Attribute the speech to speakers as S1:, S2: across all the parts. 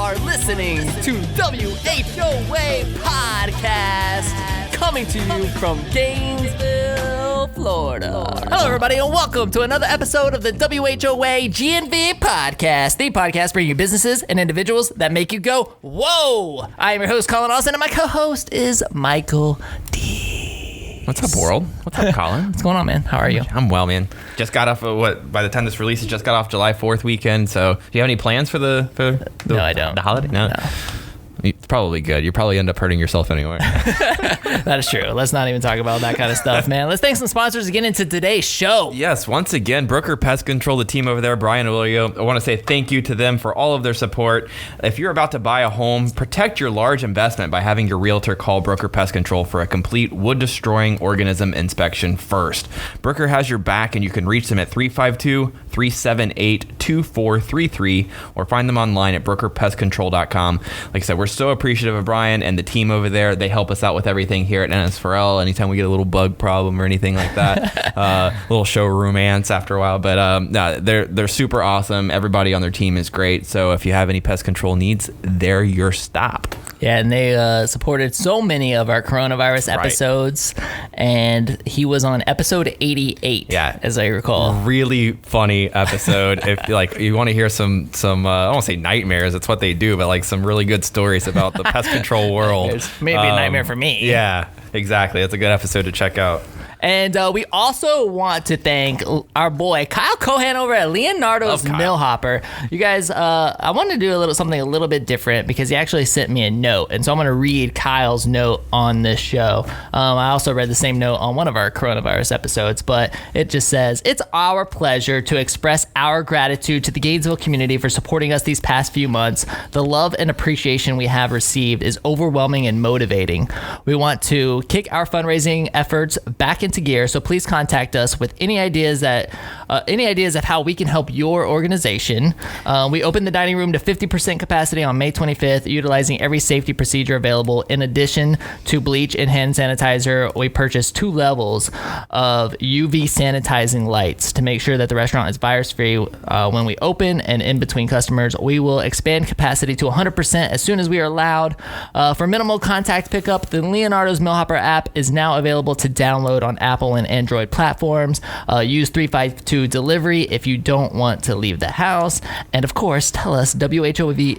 S1: are listening to WHOA Podcast, coming to you from Gainesville, Florida. Hello, everybody, and welcome to another episode of the WHOA GNV Podcast, the podcast bringing you businesses and individuals that make you go, whoa! I am your host, Collin, and my co-host is Michael D.
S2: What's up, world? What's up, Collin?
S1: What's going on, man? How are you?
S2: I'm well, man. Just got off of by the time this releases, just got off July 4th weekend. So, do you have any plans for the
S1: No, I don't.
S2: The holiday? No. It's probably good. You probably end up hurting yourself anyway.
S1: That is true. Let's not even talk about that kind of stuff, man. Let's thank some sponsors to get into today's show.
S2: Yes, once again, Brooker Pest Control, the team over there, Brian and William. I want to say thank you to them for all of their support. If you're about to buy a home, protect your large investment by having your realtor call Brooker Pest Control for a complete wood-destroying organism inspection first. Brooker has your back, and you can reach them at 352-378-2433 or find them online at brookerpestcontrol.com. Like I said, we're so appreciative of Brian and the team over there. They help us out with everything here at NS4L. Anytime we get a little bug problem or anything like that, little showroom ants after a while. But no, they're super awesome. Everybody on their team is great. So if you have any pest control needs, they're your stop.
S1: Yeah, and they supported so many of our coronavirus episodes, and he was on episode 88.
S2: Yeah,
S1: as I recall.
S2: Really funny episode. If you want to hear some I don't want to say nightmares, it's what they do, but like some really good stories about the pest control world.
S1: Maybe a nightmare for me.
S2: Yeah, exactly. It's a good episode to check out.
S1: And we also want to thank our boy Kyle Cohan over at Leonardo's Millhopper. You guys, I wanted to do something a little bit different because he actually sent me a note, and so I'm going to read Kyle's note on this show. I also read the same note on one of our coronavirus episodes, but it just says, "It's our pleasure to express our gratitude to the Gainesville community for supporting us these past few months. The love and appreciation we have received is overwhelming and motivating. We want to kick our fundraising efforts back into gear, so please contact us with any ideas of how we can help your organization. We opened the dining room to 50% capacity on May 25th, utilizing every safety procedure available. In addition to bleach and hand sanitizer, we purchased 2 levels of UV sanitizing lights to make sure that the restaurant is virus-free when we open and in between customers. We will expand capacity to 100% as soon as we are allowed. For minimal contact pickup, the Leonardo's Millhopper app is now available to download on Apple and Android platforms. Use 352 delivery if you don't want to leave the house. And of course, tell us WHOA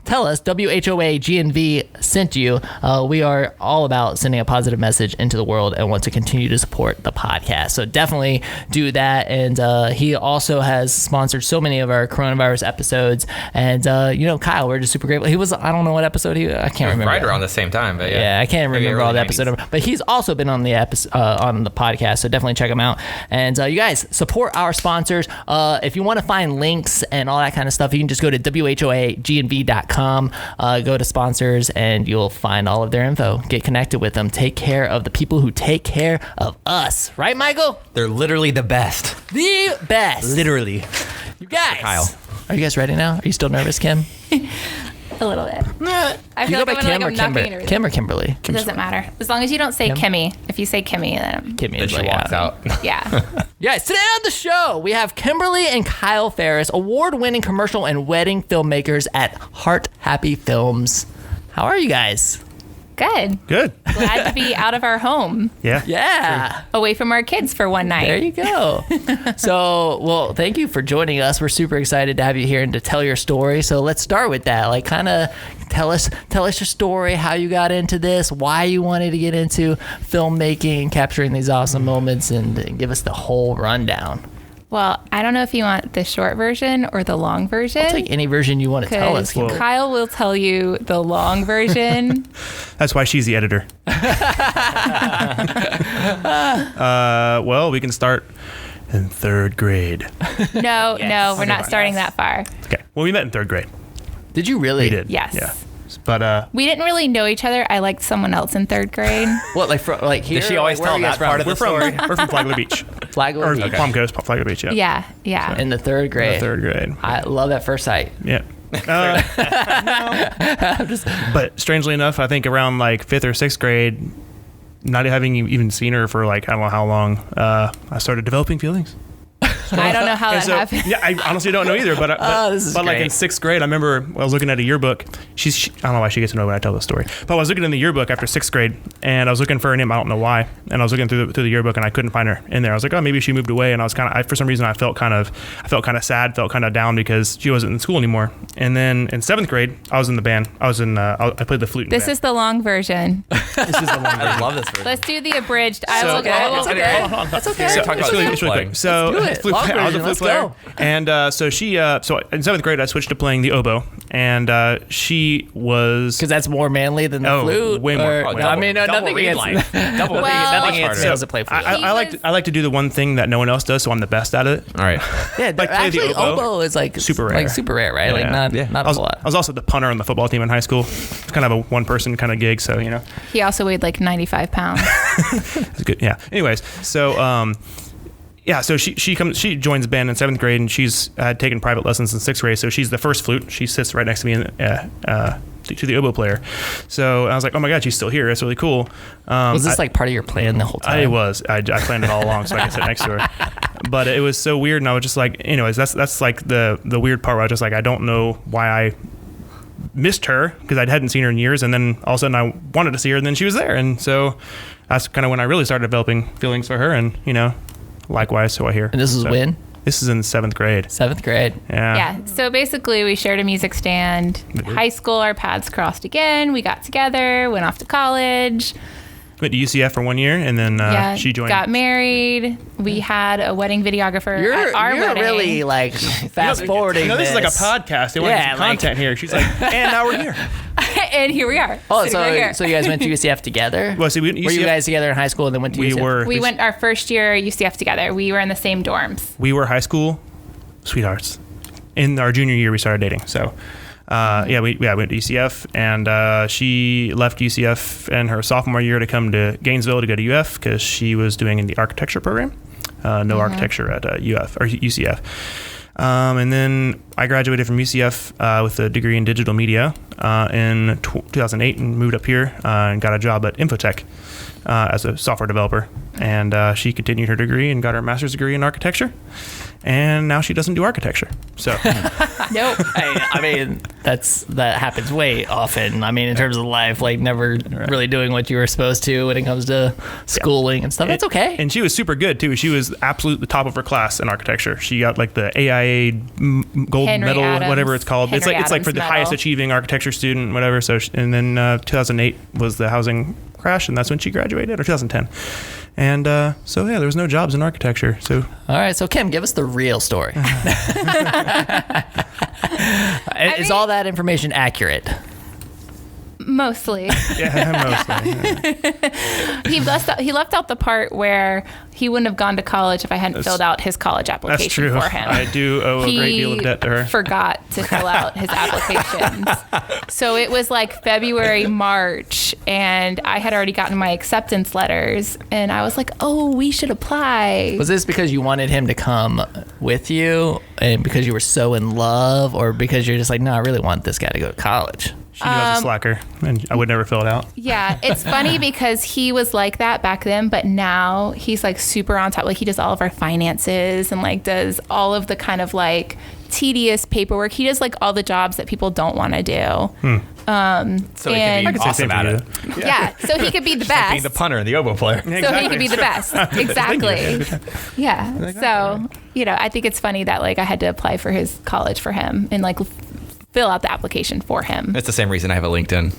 S1: GNV sent you. We are all about sending a positive message into the world and want to continue to support the podcast. So definitely do that. And he also has sponsored so many of our coronavirus episodes. And Kyle, we're just super grateful. He was, I don't know what episode I can't remember.
S2: Right around the same time, but yeah.
S1: I can't remember all the episode. But he's also been on the episode on the podcast, so definitely check them out. And you guys support our sponsors. If you want to find links and all that kind of stuff, you can just go to whoagnv.com, go to sponsors, and you'll find all of their info. Get connected with them. Take care of the people who take care of us. Right, Michael?
S2: They're literally the best.
S1: The best.
S2: Literally.
S1: You guys.
S2: Kyle.
S1: Are you guys ready now? Are you still nervous, Kim?
S3: A little bit. I
S1: You
S3: feel
S1: go
S3: like
S1: by
S3: I'm
S1: Kim or Kimberly? Kim or Kimberly?
S3: It doesn't matter. As long as you don't say Kimmy. If you say Kimmy, then
S1: Kimmy
S2: Then
S1: is
S2: she
S1: like,
S2: walks out.
S3: yeah.
S1: Guys, today on the show, we have Kimberly and Kyle Farris, award-winning commercial and wedding filmmakers at Heart Happy Films. How are you guys?
S3: Good. Glad to be out of our home.
S1: Yeah.
S3: Away from our kids for one night.
S1: There you go. So, well, thank you for joining us. We're super excited to have you here and to tell your story. So let's start with that. Like, kind of tell us your story, how you got into this, why you wanted to get into filmmaking, capturing these awesome moments, and give us the whole rundown.
S3: Well, I don't know if you want the short version or the long version.
S1: I'll take any version you want to tell us.
S3: Kyle will tell you the long version.
S4: That's why she's the editor. Well, we can start in 3rd grade.
S3: No, we're not starting that far.
S4: Okay. Well, we met in 3rd grade.
S1: Did you really?
S4: We did.
S3: Yes.
S4: Yeah. But
S3: we didn't really know each other. I liked someone else in 3rd grade.
S1: What, like here?
S2: Did she always tell that part of the story?
S4: We're from Flagler Beach.
S1: Flagler Beach.
S4: Palm Coast, Flagler Beach, yeah.
S3: Yeah.
S1: In the 3rd grade.
S4: In the 3rd grade.
S1: I love at first sight.
S4: Yeah. But strangely enough, I think around like 5th or 6th grade, not having even seen her for like I don't know how long, I started developing feelings.
S3: I don't know how that
S4: And so,
S3: happened.
S4: yeah, I honestly don't know either. But
S1: this is
S4: but like
S1: great.
S4: in 6th grade, I remember I was looking at a yearbook. I don't know why she gets to know when I tell this story. But I was looking in the yearbook after 6th grade, and I was looking for her name. I don't know why. And I was looking through the yearbook, and I couldn't find her in there. I was like, oh, maybe she moved away. And I was for some reason, I felt kind of sad, felt kind of down because she wasn't in school anymore. And then in 7th grade, I was in the band. I played the flute. In the
S3: This
S4: band.
S3: is the long version.
S4: This is the long version.
S2: I love this version.
S3: Let's do the abridged. I
S4: So-
S3: will go.
S1: It's okay. That's okay.
S2: So- talk about
S4: It's really
S2: flute playing.
S4: quick. So
S1: Let's do it.
S4: flute
S1: Long
S4: player. I was a
S1: version,
S4: flute
S1: let's
S4: player, and so in 7th grade I switched to playing the oboe, and she was
S1: Because that's more manly than the
S4: Oh,
S1: flute.
S4: way more.
S1: or-
S4: Oh,
S1: no, I mean,
S2: double
S1: nothing
S2: read
S1: against
S2: line. Double
S3: Well-
S1: nothing
S2: read.
S1: against males that play flute.
S4: I like to do the one thing that no one else does, so I'm the best at it.
S2: All right.
S1: Yeah,
S4: like play the
S1: actually,
S4: oboe.
S1: oboe is like
S4: Super rare.
S1: like super rare, right? Like
S4: Yeah.
S1: not
S4: I
S1: a
S4: was,
S1: whole lot.
S4: I was also the punter on the football team in high school. It's kind of a one-person kind of gig, so
S3: He also weighed like 95 pounds.
S4: it's good. Yeah. Anyways, so so she joins the band in 7th grade, and she's had taken private lessons in 6th grade, so she's the first flute. She sits right next to me to the oboe player. So I was like, oh my god, she's still here. That's really cool.
S1: Was this like part of your plan the whole time?
S4: I was. I planned it all along so I could sit next to her. But it was so weird, and I was just like, anyways, that's like the weird part where I was just like, I don't know why I missed her because I hadn't seen her in years, and then all of a sudden I wanted to see her, and then she was there, and so that's kind of when I really started developing feelings for her, and likewise, so I hear.
S1: And this is when?
S4: This is in 7th grade.
S1: 7th grade.
S3: Yeah. So basically, we shared a music stand. High school, our paths crossed again. We got together, went off to college.
S4: Went to UCF for 1 year, and then she joined.
S3: Got married. We had a wedding videographer at our
S1: You're
S3: wedding.
S1: really like fast forwarding.
S4: this is like a podcast. They want
S1: Yeah,
S4: some
S1: like-
S4: content here. She's like, and now we're here.
S3: And here we are.
S1: Oh,
S3: sitting right here.
S1: so you guys went to UCF together?
S4: Well, see,
S1: Were you guys together in high school and then went to
S4: We
S1: UCF?
S4: were.
S3: We went our first year UCF together. We were in the same dorms.
S4: We were high school sweethearts. In our junior year, we started dating. So, we went to UCF, and she left UCF in her sophomore year to come to Gainesville to go to UF because she was doing in the architecture program. No architecture at UCF. And then I graduated from UCF with a degree in digital media in 2008 and moved up here and got a job at Infotech as a software developer. And she continued her degree and got her master's degree in architecture. And now she doesn't do architecture. So
S3: Nope.
S1: I mean, that happens way often. I mean, in terms of life, like never really doing what you were supposed to when it comes to schooling and stuff. That's okay.
S4: And she was super good too. She was absolutely the top of her class in architecture. She got like the AIA gold
S3: Henry
S4: medal,
S3: Adams.
S4: whatever it's called.
S3: Henry
S4: It's like for
S3: Adams
S4: the
S3: medal.
S4: highest achieving architecture student, whatever. So and then 2008 was the housing crash, and that's when she graduated, or 2010. And there was no jobs in architecture. So
S1: All right, so Kim, give us the real story. Is all that information accurate?
S3: Mostly.
S4: yeah, mostly.
S3: He left out the part where he wouldn't have gone to college if I hadn't filled out his college application
S4: That's true.
S3: for him.
S4: I do owe a great deal of debt to her.
S3: He forgot to fill out his applications. So it was like February, March, and I had already gotten my acceptance letters, and I was like, oh, we should apply.
S1: Was this because you wanted him to come with you and because you were so in love, or because you're just like, no, I really want this guy to go to college?
S4: She knew I was a slacker, and I would never fill it out.
S3: Yeah, it's funny because he was like that back then, but now he's like super on top. Like he does all of our finances and like does all of the kind of like tedious paperwork. He does like all the jobs that people don't want to do.
S2: So he can be awesome at it.
S3: Yeah, so he could be the best.
S2: Being the punter and the oboe player.
S3: So he could be the best. Exactly. Yeah. So, I think it's funny that like I had to apply for his college for him and like fill out the application for him.
S2: It's the same reason I have a LinkedIn.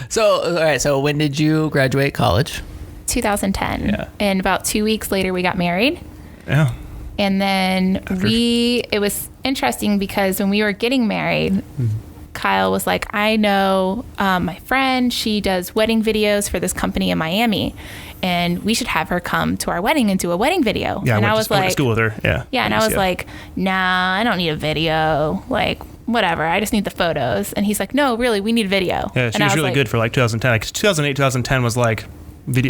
S1: So, all right, so when did you graduate college?
S3: 2010.
S4: Yeah.
S3: And about 2 weeks later, we got married.
S4: Yeah.
S3: And then it was interesting because when we were getting married, Kyle was like, I know my friend, she does wedding videos for this company in Miami, and we should have her come to our wedding and do a wedding video.
S4: Yeah,
S3: and
S4: I went to school with her. Yeah.
S3: Yeah, and I was like, nah, I don't need a video. Like, whatever, I just need the photos. And he's like, no, really, we need video.
S4: Yeah, she
S3: and
S4: was
S3: I
S4: really
S3: like,
S4: good for like 2010. Like 2008, 2010 was like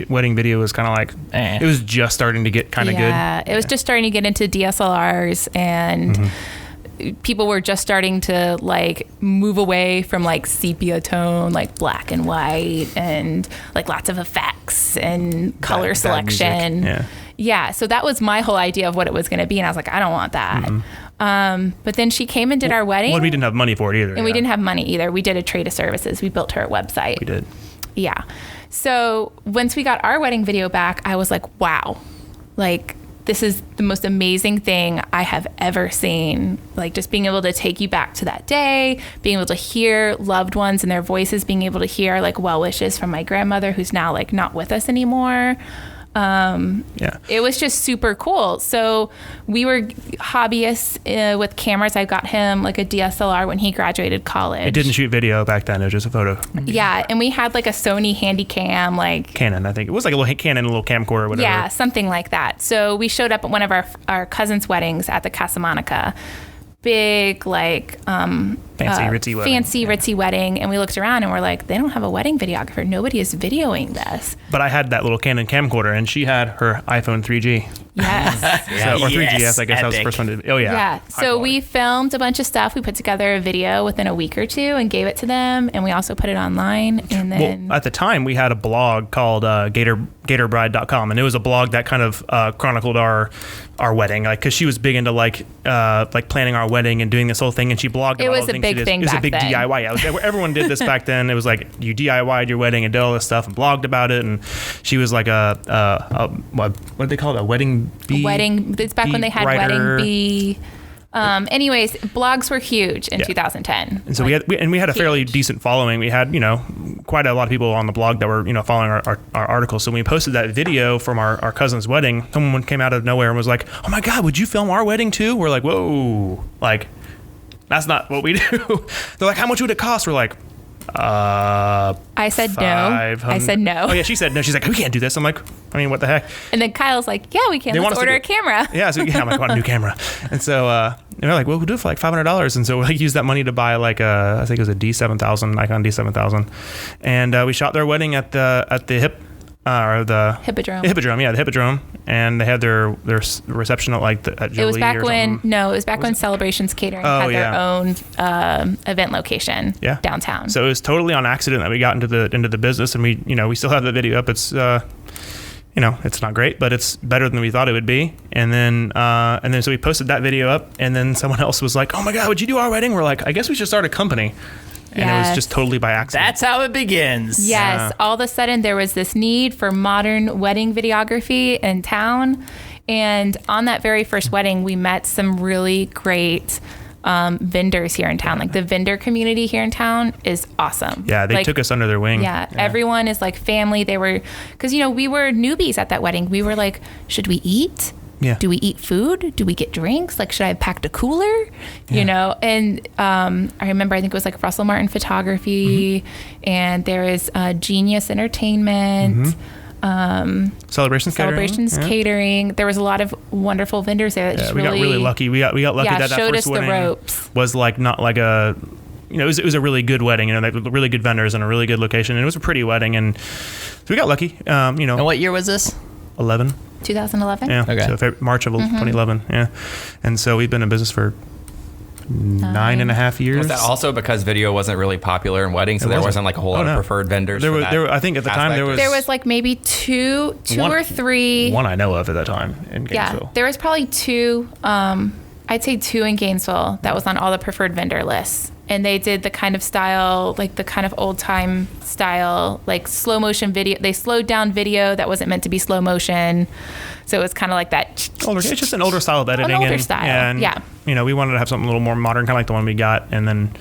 S4: wedding video was kind of like it was just starting to get kind of good.
S3: Yeah, it was just starting to get into DSLRs, and people were just starting to like move away from like sepia tone, like black and white, and like lots of effects and color
S4: Bad music.
S3: selection.
S4: Yeah.
S3: Yeah, so that was my whole idea of what it was going to be, and I was like, I don't want that. But then she came and did our wedding.
S4: Well, we didn't have money for it either.
S3: And we didn't have money either. We did a trade of services. We built her website.
S4: We did.
S3: Yeah. So once we got our wedding video back, I was like, wow, like this is the most amazing thing I have ever seen. Like just being able to take you back to that day, being able to hear loved ones and their voices, being able to hear like well wishes from my grandmother who's now like not with us anymore. It was just super cool. So we were hobbyists with cameras. I got him like a DSLR when he graduated college.
S4: It didn't shoot video back then. It was just a photo.
S3: Yeah, and we had like a Sony Handycam, like
S4: Canon, I think. It was like a little Canon, a little camcorder or whatever.
S3: Yeah, something like that. So we showed up at one of our cousin's weddings at the Casa Monica. Big, like, fancy ritzy wedding. And we looked around and we're like, they don't have a wedding videographer. Nobody is videoing this.
S4: But I had that little Canon camcorder, and she had her iPhone 3G.
S3: Yes.
S4: Or 3GS, I guess that was the first one to. Oh, yeah.
S3: Yeah. So we filmed a bunch of stuff. We put together a video within a week or two and gave it to them. And we also put it online. And then.
S4: Well, at the time, we had a blog called GatorBride.com. And it was a blog that kind of chronicled our wedding. Like, because she was big into, like planning our wedding and doing this whole thing. And she blogged about all the things she did. It was a big DIY. Yeah, everyone did this back then. It was like you DIY'd your wedding and did all this stuff and blogged about it. And she was like what did they call it? A wedding bee?
S3: It's back when they had
S4: writer.
S3: Wedding bee. Anyways, blogs were huge in 2010.
S4: And so we had a fairly decent following. We had, quite a lot of people on the blog that were, following our articles. So when we posted that video from our cousin's wedding, someone came out of nowhere and was like, "Oh my God, would you film our wedding too?" We're like, "Whoa, like that's not what we do." They're like, "How much would it cost?" We're like,
S3: I said no. I said no.
S4: Oh yeah, she said no. She's like, "We can't do this." I'm like, I mean, what the heck?
S3: And then Kyle's like, "Yeah, we can. Let's order a camera."
S4: Yeah, so I'm like, "I want a new camera." And so they're like, "Well, we'll do it for like $500." And so we use that money to buy like I think it was a D7000, Nikon D7000, and we shot their wedding at the
S3: Hippodrome.
S4: Hippodrome, yeah, the Hippodrome, and they had their reception at like at Jolie.
S3: It was back when Celebrations Catering had their own event location downtown.
S4: So it was totally on accident that we got into the business, and we still have the video up. It's it's not great, but it's better than we thought it would be. And then so we posted that video up, and then someone else was like, "Oh my God, would you do our wedding?" We're like, "I guess we should start a company." And it was just totally by accident.
S1: That's how it begins.
S3: Yes. Yeah. All of a sudden, there was this need for modern wedding videography in town. And on that very first wedding, we met some really great vendors here in town. Like the vendor community here in town is awesome.
S4: Yeah, they took us under their wing.
S3: Yeah, everyone is like family. They were, because, we were newbies at that wedding. We were like, should we eat?
S4: Yeah.
S3: Do we eat food? Do we get drinks? Like, should I have packed a cooler? And I remember, I think it was like Russell Martin Photography, and there is Genius Entertainment,
S4: Celebrations
S3: Catering. There was a lot of wonderful vendors there. That
S4: we got really lucky. We got lucky that
S3: showed
S4: first
S3: us
S4: wedding
S3: the ropes.
S4: Was like not like a. It was a really good wedding, they had really good vendors and a really good location, and it was a pretty wedding, and so we got lucky. And
S1: what year was this?
S3: 2011.
S4: Yeah.
S1: Okay.
S4: So March of 2011. Yeah. And so we've been in business for 9.5 years.
S2: Was that also because video wasn't really popular in weddings, so there wasn't like a whole lot of preferred vendors?
S4: There were, I think at the time there was
S3: like maybe two or three.
S4: One I know of at that time in Gainesville.
S3: Yeah, there was probably two. I'd say two in Gainesville that was on all the preferred vendor lists. And they did the kind of style, like the kind of old time style, like slow motion video. They slowed down video that wasn't meant to be slow motion. So it was kind of like that.
S4: It's just an older style of editing.
S3: An older style,
S4: and, we wanted to have something a little more modern, kind of like the one we got. And then,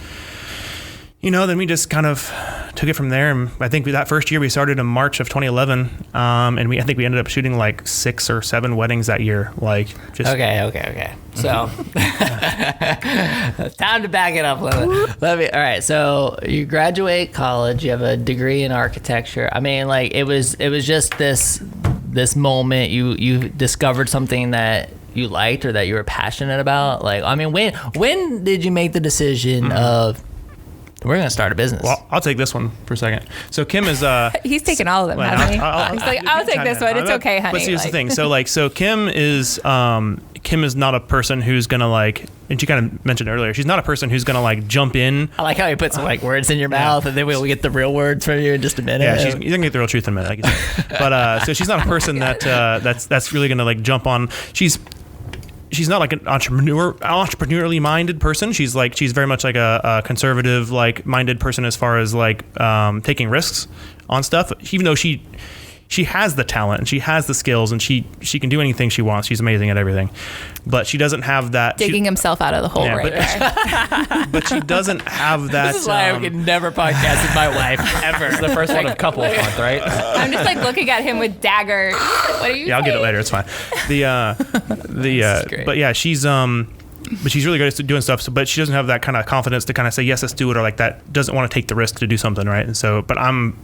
S4: then we just kind of took it from there. And I think that first year we started in March of 2011. And I think we ended up shooting like 6 or 7 weddings that year. Like just
S1: Okay. So time to back it up a little bit. All right. So you graduate college, you have a degree in architecture. I mean, like it was just this moment you discovered something that you liked or that you were passionate about. Like, I mean, when did you make the decision of we're going to start a business?
S4: Well, I'll take this one for a second. So Kim is
S3: he's taking all of them, hasn't he? He's like, I'll take this one. It's okay, honey.
S4: But here's the thing. So Kim is Kim is not a person who's gonna like, and she kind of mentioned earlier, she's not a person who's gonna like jump in.
S1: I like how you put some like words in your mouth, and then we'll get the real words from you in just a minute.
S4: Yeah, you're gonna get the real truth in a minute. But so she's not a person that's really gonna like jump on. She's not like an entrepreneurially minded person. She's very much like a conservative like minded person as far as like taking risks on stuff. Even though she has the talent and she has the skills and she can do anything she wants. She's amazing at everything, but she doesn't have that
S3: digging himself out of the hole there.
S4: But she doesn't have that.
S1: This is why I could never podcast with my wife ever.
S2: It's the first one of couple month, right?
S3: I'm just like looking at him with dagger. What are you?
S4: Yeah, I'll get it later. It's fine. But yeah, she's but she's really good at doing stuff. So, but she doesn't have that kind of confidence to kind of say yes, let's do it, or like that doesn't want to take the risk to do something, right? And so, but I'm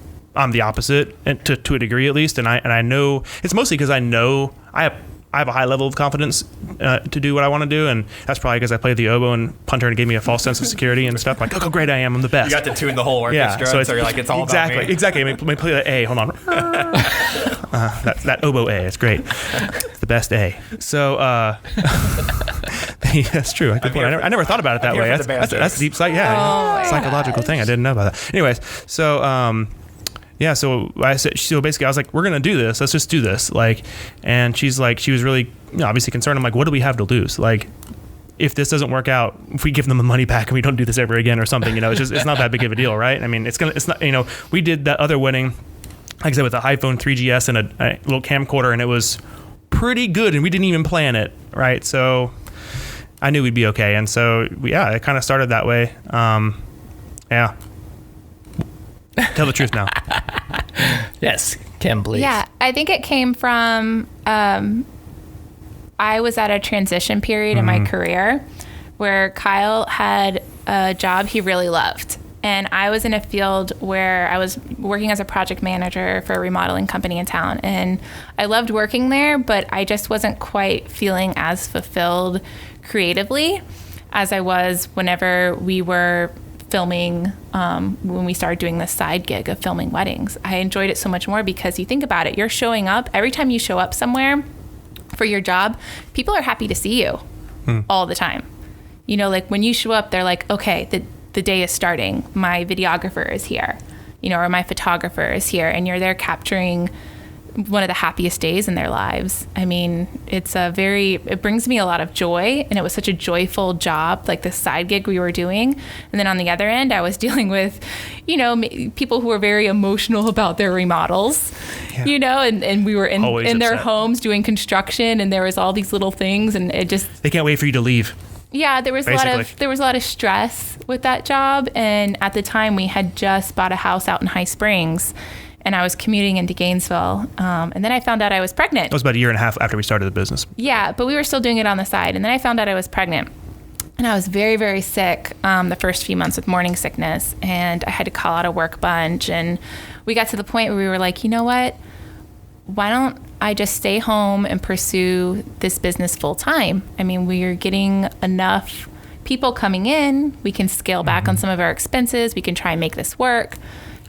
S4: the opposite, and to a degree at least, and I know it's mostly because I know I have a high level of confidence to do what I want to do, and that's probably because I played the oboe and punter and gave me a false sense of security and stuff. Like, look how great I am, I'm the best.
S2: You got to tune the whole orchestra, so you're like, it's all
S4: exactly,
S2: about me.
S4: Exactly. Let me play that A. Hold on. That oboe A. It's great. It's the best A. So that's true. I never thought about it that way. That's a deep psychological thing. I didn't know about that. Anyways, so. Yeah, so basically I was like, we're gonna do this. Let's just do this. Like, and she was really obviously concerned. I'm like, what do we have to lose? Like, if this doesn't work out, if we give them the money back and we don't do this ever again or something, it's not that big of a deal, right? I mean, it's not, we did that other wedding, like I said, with an iPhone 3GS and a little camcorder, and it was pretty good, and we didn't even plan it, right? So I knew we'd be okay, and so it kind of started that way. Yeah. Tell the truth now.
S1: Yes, Kim, please.
S3: Yeah, I think it came from I was at a transition period in my career where Kyle had a job he really loved. And I was in a field where I was working as a project manager for a remodeling company in town. And I loved working there, but I just wasn't quite feeling as fulfilled creatively as I was whenever we were filming, when we started doing this side gig of filming weddings. I enjoyed it so much more because you think about it, you're showing up, every time you show up somewhere for your job, people are happy to see you all the time. Like when you show up, they're like, okay, the day is starting. My videographer is here, or my photographer is here, and you're there capturing one of the happiest days in their lives. I mean, it brings me a lot of joy, and it was such a joyful job, like the side gig we were doing. And then on the other end, I was dealing with, people who were very emotional about their remodels, and we were in their homes doing construction, and there was all these little things, and it just...
S4: They can't wait for you to leave.
S3: Yeah, there was a lot of stress with that job, and at the time we had just bought a house out in High Springs, and I was commuting into Gainesville, and then I found out I was pregnant.
S4: It was about a year and a half after we started the business.
S3: Yeah, but we were still doing it on the side, and then I found out I was pregnant, and I was very, very sick the first few months with morning sickness, and I had to call out of work a bunch, and we got to the point where we were like, you know what? Why don't I just stay home and pursue this business full time? I mean, we are getting enough people coming in. We can scale back on some of our expenses. We can try and make this work,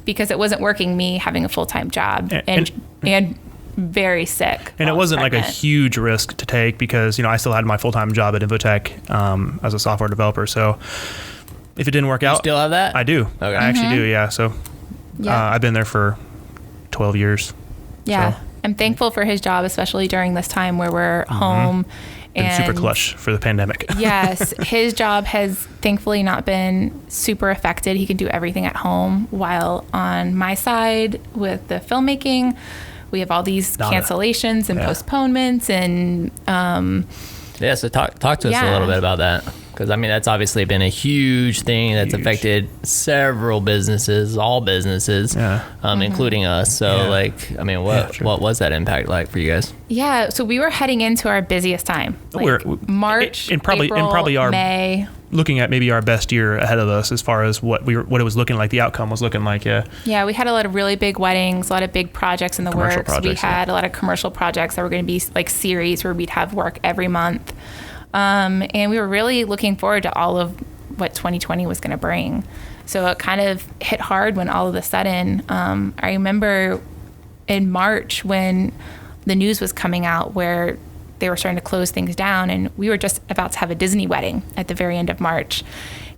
S3: because it wasn't working, me having a full-time job and very sick.
S4: And it wasn't pregnant. Like a huge risk to take because, I still had my full-time job at Infotech as a software developer. So if it didn't work out. You
S1: still have that?
S4: I do.
S1: Okay.
S4: I actually do, yeah. So I've been there for 12 years.
S3: Yeah.
S4: So.
S3: I'm thankful for his job, especially during this time where we're home.
S4: Been super clutch for the pandemic.
S3: Yes, his job has thankfully not been super affected. He can do everything at home, while on my side with the filmmaking, we have all these cancellations and postponements and
S1: so talk to us a little bit about that, because I mean that's obviously been a huge thing that's affected several businesses, all businesses, including us. So what was that impact like for you guys?
S3: Yeah, so we were heading into our busiest time, March, April, May.
S4: Looking at maybe our best year ahead of us as far as what it was looking like, the outcome was looking like.
S3: Yeah, we had a lot of really big weddings, a lot of big projects in the works. We had a lot of commercial projects that were going to be like series where we'd have work every month. And we were really looking forward to all of what 2020 was going to bring. So it kind of hit hard when all of a sudden, I remember in March when the news was coming out where they were starting to close things down, and we were just about to have a Disney wedding at the very end of March.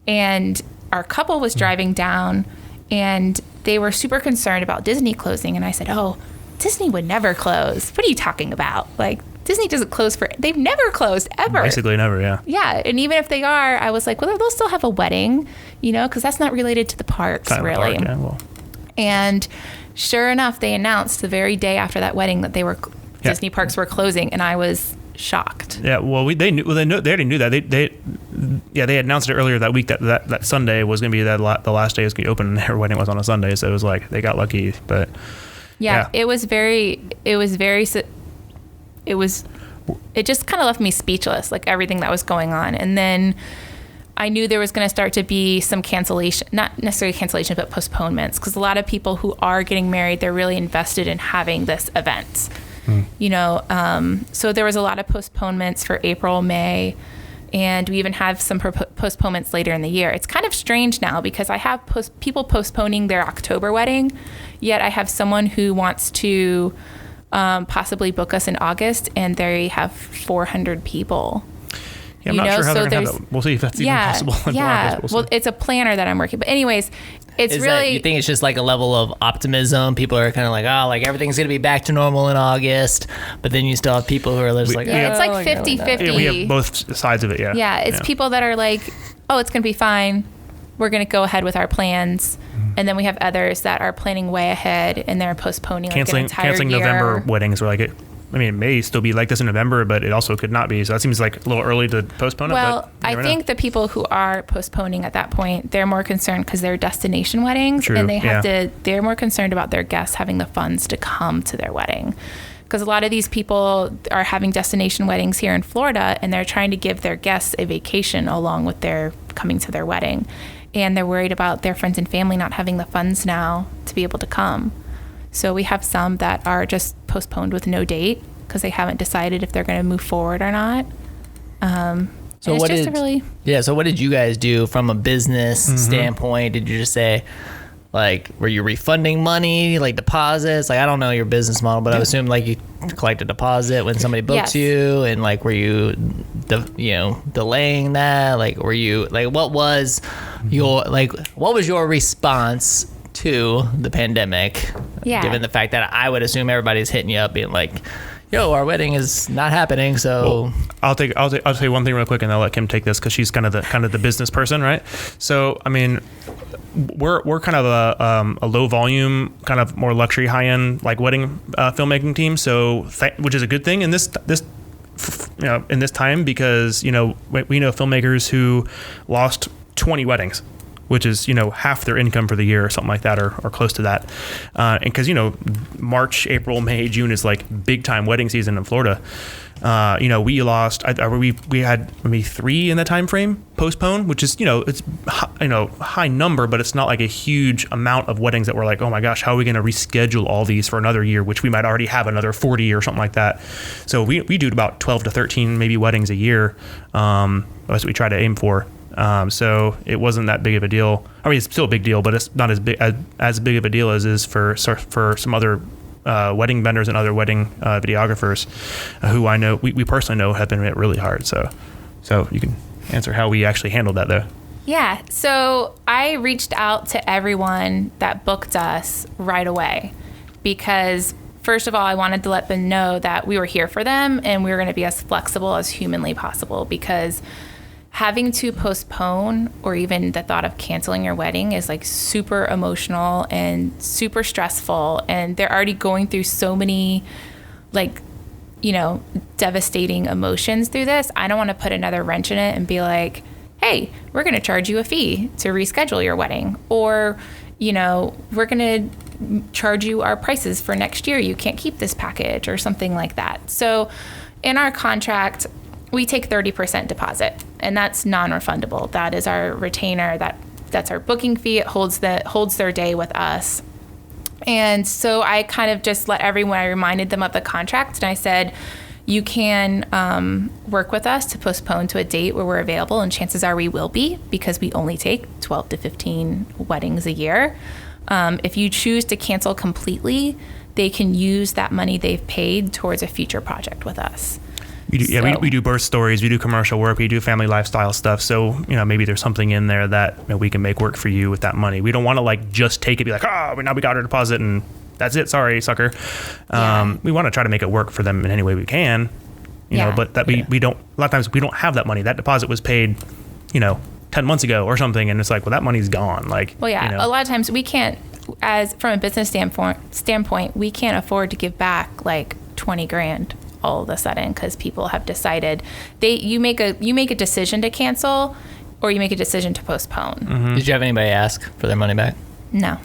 S3: And our couple was driving down, and they were super concerned about Disney closing. And I said, oh, Disney would never close. What are you talking about? Like, Disney doesn't close they've never closed, ever.
S4: Basically never, yeah.
S3: Yeah, and even if they are, I was like, well, they'll still have a wedding, because that's not related to the parks,
S4: Kind of
S3: really.
S4: hard, yeah, well.
S3: And sure enough, they announced the very day after that wedding that Disney parks were closing, and I was shocked.
S4: Yeah, well, they already knew that. They announced it earlier that week that Sunday was going to be the last day it was going to be open, and their wedding was on a Sunday, so it was like they got lucky, but
S3: yeah. It just kind of left me speechless, like everything that was going on. And then I knew there was going to start to be some cancellation, not necessarily cancellation, but postponements, because a lot of people who are getting married, they're really invested in having this event. So there was a lot of postponements for April, May, and we even have some postponements later in the year. It's kind of strange now because I have people postponing their October wedding, yet I have someone who wants to possibly book us in August, and they have 400 people.
S4: Yeah, I'm not sure how they're going to have that. We'll see if that's even possible.
S3: Well, it's a planner that I'm working. But anyways, it's
S1: Is
S3: really...
S1: that, you think it's just like a level of optimism? People are kind of like, oh, like everything's going to be back to normal in August. But then you still have people who are just like,
S3: it's like 50-50.
S4: Yeah, we have both sides of it, yeah.
S3: Yeah, it's people that are like, oh, it's going to be fine. We're going to go ahead with our plans. And then we have others that are planning way ahead, and they're postponing like an entire
S4: canceling
S3: year.
S4: November weddings. Or like it may still be like this in November, but it also could not be. So that seems like a little early to postpone it.
S3: Well, I think the people who are postponing at that point, they're more concerned because they're destination weddings.
S4: True,
S3: And they're more concerned about their guests having the funds to come to their wedding. Because a lot of these people are having destination weddings here in Florida, and they're trying to give their guests a vacation along with their coming to their wedding. And they're worried about their friends and family not having the funds now to be able to come. So we have some that are just postponed with no date because they haven't decided if they're going to move forward or not.
S1: So what did you guys do from a business standpoint? Did you just say, like, were you refunding money, like deposits? Like, I don't know your business model, but I assume like you collect a deposit when somebody books you, and like, were you, delaying that? Like, were you like, what was your response to the pandemic?
S3: Yeah.
S1: Given the fact that I would assume everybody's hitting you up, being like, yo, our wedding is not happening. So
S4: I'll say one thing real quick, and I'll let Kim take this because she's kind of the business person, right? So I mean, we're kind of a low volume, kind of more luxury, high end like wedding filmmaking team. So which is a good thing in this in this time, because we know filmmakers who lost 20 weddings, which is half their income for the year or something like that, or close to that. And because March, April, May, June is like big time wedding season in Florida. We lost. We had maybe 3 in the time frame postponed, which is it's high number, but it's not like a huge amount of weddings that we're like, oh my gosh, how are we going to reschedule all these for another year, which we might already have another 40 or something like that. So we do about 12 to 13 maybe weddings a year. That's what we try to aim for. So it wasn't that big of a deal. I mean, it's still a big deal, but it's not as big of a deal as is for some other wedding vendors and other wedding videographers who I know, we personally know, have been hit really hard. So you can answer how we actually handled that, though.
S3: Yeah. So I reached out to everyone that booked us right away because, first of all, I wanted to let them know that we were here for them and we were going to be as flexible as humanly possible, because having to postpone or even the thought of canceling your wedding is like super emotional and super stressful. And they're already going through so many devastating emotions through this. I don't want to put another wrench in it and be like, hey, we're going to charge you a fee to reschedule your wedding. Or, we're going to charge you our prices for next year. You can't keep this package or something like that. So in our contract, we take 30% deposit, and that's non-refundable. That is our retainer. That's our booking fee. It holds their day with us. And so I kind of just let everyone, I reminded them of the contract, and I said, you can work with us to postpone to a date where we're available, and chances are we will be, because we only take 12 to 15 weddings a year. If you choose to cancel completely, they can use that money they've paid towards a future project with us.
S4: We do birth stories, we do commercial work, we do family lifestyle stuff. So, maybe there's something in there that we can make work for you with that money. We don't want to like just take it, be like, now we got our deposit and that's it. Sorry, sucker. We want to try to make it work for them in any way we can, but that we don't, a lot of times we don't have that money. That deposit was paid, 10 months ago or something. And it's like, well, that money's gone. Like,
S3: a lot of times we can't, as from a business standpoint, we can't afford to give back like 20 grand all of a sudden because people have decided you make a decision to cancel or you make a decision to postpone.
S1: Mm-hmm. Did you have anybody ask for their money back?
S3: No.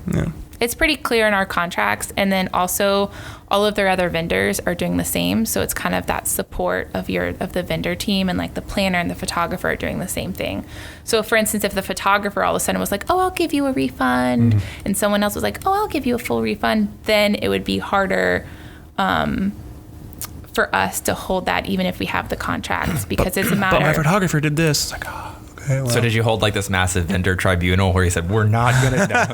S4: No.
S3: It's pretty clear in our contracts, and then also all of their other vendors are doing the same. So it's kind of that support of the vendor team, and like the planner and the photographer are doing the same thing. So for instance, if the photographer all of a sudden was like, "Oh, I'll give you a refund," and someone else was like, "Oh, I'll give you a full refund," then it would be harder for us to hold that, even if we have the contracts, because it's a matter.
S4: But my photographer did this. It's like, okay, well.
S2: So did you hold like this massive vendor tribunal where you said we're not gonna know?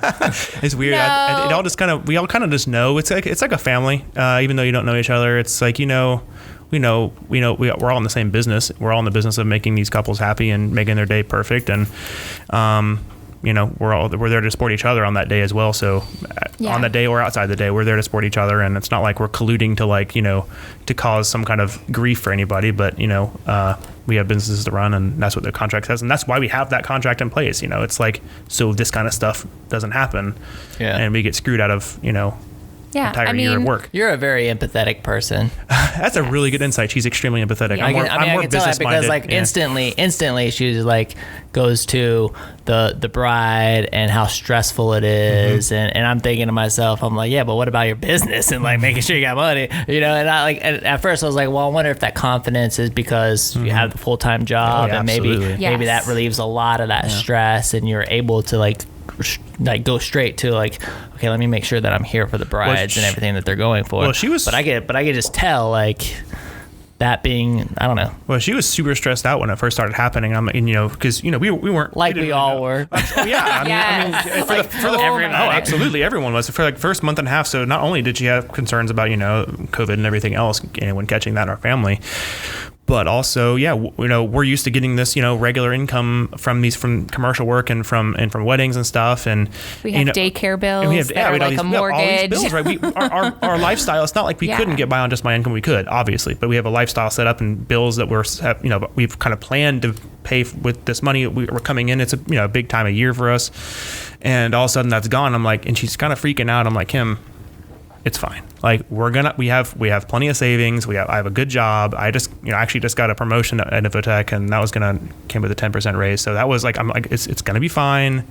S4: It's weird.
S3: No.
S4: It all just we all kind of just know. It's like a family, even though you don't know each other. It's like we're all in the same business. We're all in the business of making these couples happy and making their day perfect, and we're there to support each other on that day as well. So on that day or outside the day, we're there to support each other, and it's not like we're colluding to to cause some kind of grief for anybody. But we have businesses to run, and that's what the contract says, and that's why we have that contract in place. It's like so this kind of stuff doesn't happen, and we get screwed out of entire year of work.
S1: You're a very empathetic person.
S4: That's a really good insight. She's extremely empathetic.
S1: Yeah.
S4: I'm more
S1: I can tell that because like instantly she like goes to the bride and how stressful it is, and I'm thinking to myself, I'm like, yeah, but what about your business and like making sure you got money, and and at first I was like, well, I wonder if that confidence is because you have the full-time job, and maybe that relieves a lot of that stress, and you're able to like go straight to like, okay, let me make sure that I'm here for the brides and everything that they're going for.
S4: Well, she was,
S1: but I could just tell like that being, I don't know.
S4: Well, she was super stressed out when it first started happening. Because we weren't
S1: like we all were.
S4: Absolutely, everyone was for like first month and a half. So not only did she have concerns about COVID and everything else, anyone catching that in our family, but also, we're used to getting this, regular income from commercial work and from weddings and stuff, and
S3: we have daycare bills. We have like a mortgage.
S4: All these bills, right? Our lifestyle. It's not like we couldn't get by on just my income. We could, obviously, but we have a lifestyle set up and bills that we've kind of planned to pay with this money we're coming in. It's a big time of year for us, and all of a sudden that's gone. I'm like, and she's kind of freaking out. I'm like, Kim, it's fine. Like we have plenty of savings. I have a good job. I just actually just got a promotion at Infotech, and that came with a 10% raise. So that was like, I'm like, it's gonna be fine.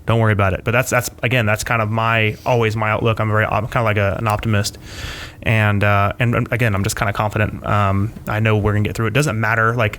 S4: Don't worry about it. But that's kind of always my outlook. I'm kind of like an optimist, and again, I'm just kind of confident. I know we're gonna get through it. Doesn't matter like.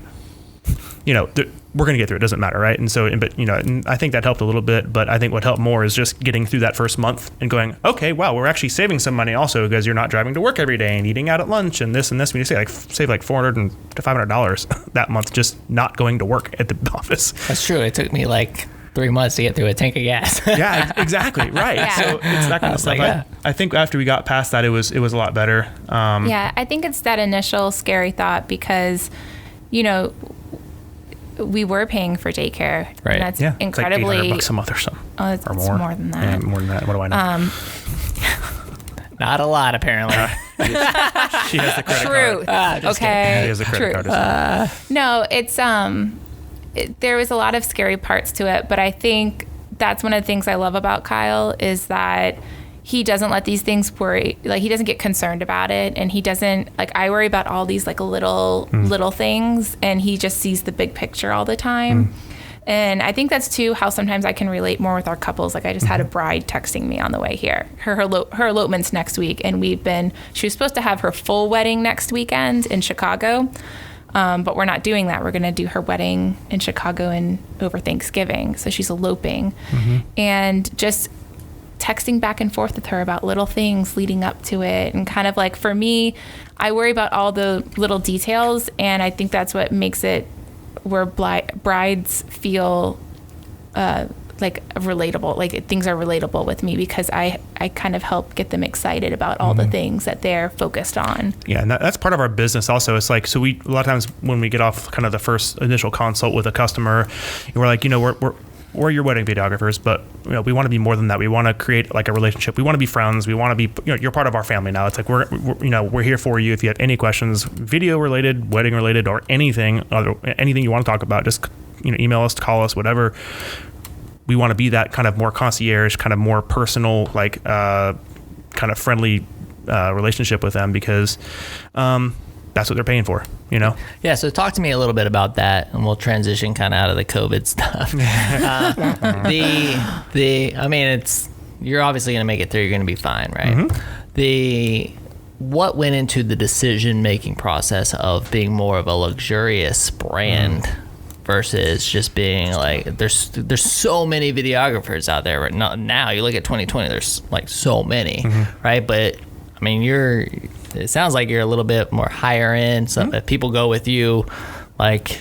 S4: We're going to get through it. Doesn't matter, right? And so, and I think that helped a little bit, but I think what helped more is just getting through that first month and going, okay, wow, we're actually saving some money also because you're not driving to work every day and eating out at lunch and this and this. When you say save like $400 to $500 that month just not going to work at the office.
S1: That's true. It took me like 3 months to get through a tank of gas.
S4: Yeah, exactly. Right. Yeah. So it's that kind of stuff. I think after we got past that, it was a lot better.
S3: I think it's that initial scary thought because, we were paying for daycare.
S1: Right.
S3: And that's
S4: incredibly. It's like $800 a month or something.
S3: Oh, it's more than that.
S4: Yeah, more than that. What do I know?
S1: Not a lot, apparently.
S4: She has the credit
S3: Truth.
S4: card.
S3: Okay.
S4: She has the credit card.
S3: No, it's there was a lot of scary parts to it, but I think that's one of the things I love about Kyle is that he doesn't let these things worry, like he doesn't get concerned about it, and he doesn't, like I worry about all these like little things, and he just sees the big picture all the time. And I think that's too how sometimes I can relate more with our couples. Like I just had a bride texting me on the way here. Her elopement's next week, and she was supposed to have her full wedding next weekend in Chicago, but we're not doing that. We're going to do her wedding in Chicago over Thanksgiving, so she's eloping, and just texting back and forth with her about little things leading up to it. And kind of like, for me, I worry about all the little details, and I think that's what makes it where brides feel like relatable, like things are relatable with me because I kind of help get them excited about all the things that they're focused on.
S4: Yeah, and that's part of our business also. It's like, so a lot of times when we get off kind of the first initial consult with a customer, we're like, we're your wedding videographers, but we want to be more than that. We want to create like a relationship. We want to be friends. We want to be, you're part of our family now. It's like we're here for you. If you have any questions, video related, wedding related, or anything you want to talk about, just email us, call us, whatever. We want to be that kind of more concierge, kind of more personal, like kind of friendly relationship with them because that's what they're paying for,
S1: Yeah, so talk to me a little bit about that, and we'll transition kind of out of the COVID stuff. You're obviously going to make it through. You're going to be fine, right? What went into the decision-making process of being more of a luxurious brand versus just being like, there's so many videographers out there right now. You look at 2020, there's like so many, right? But I mean, it sounds like you're a little bit more higher end. So if people go with you, like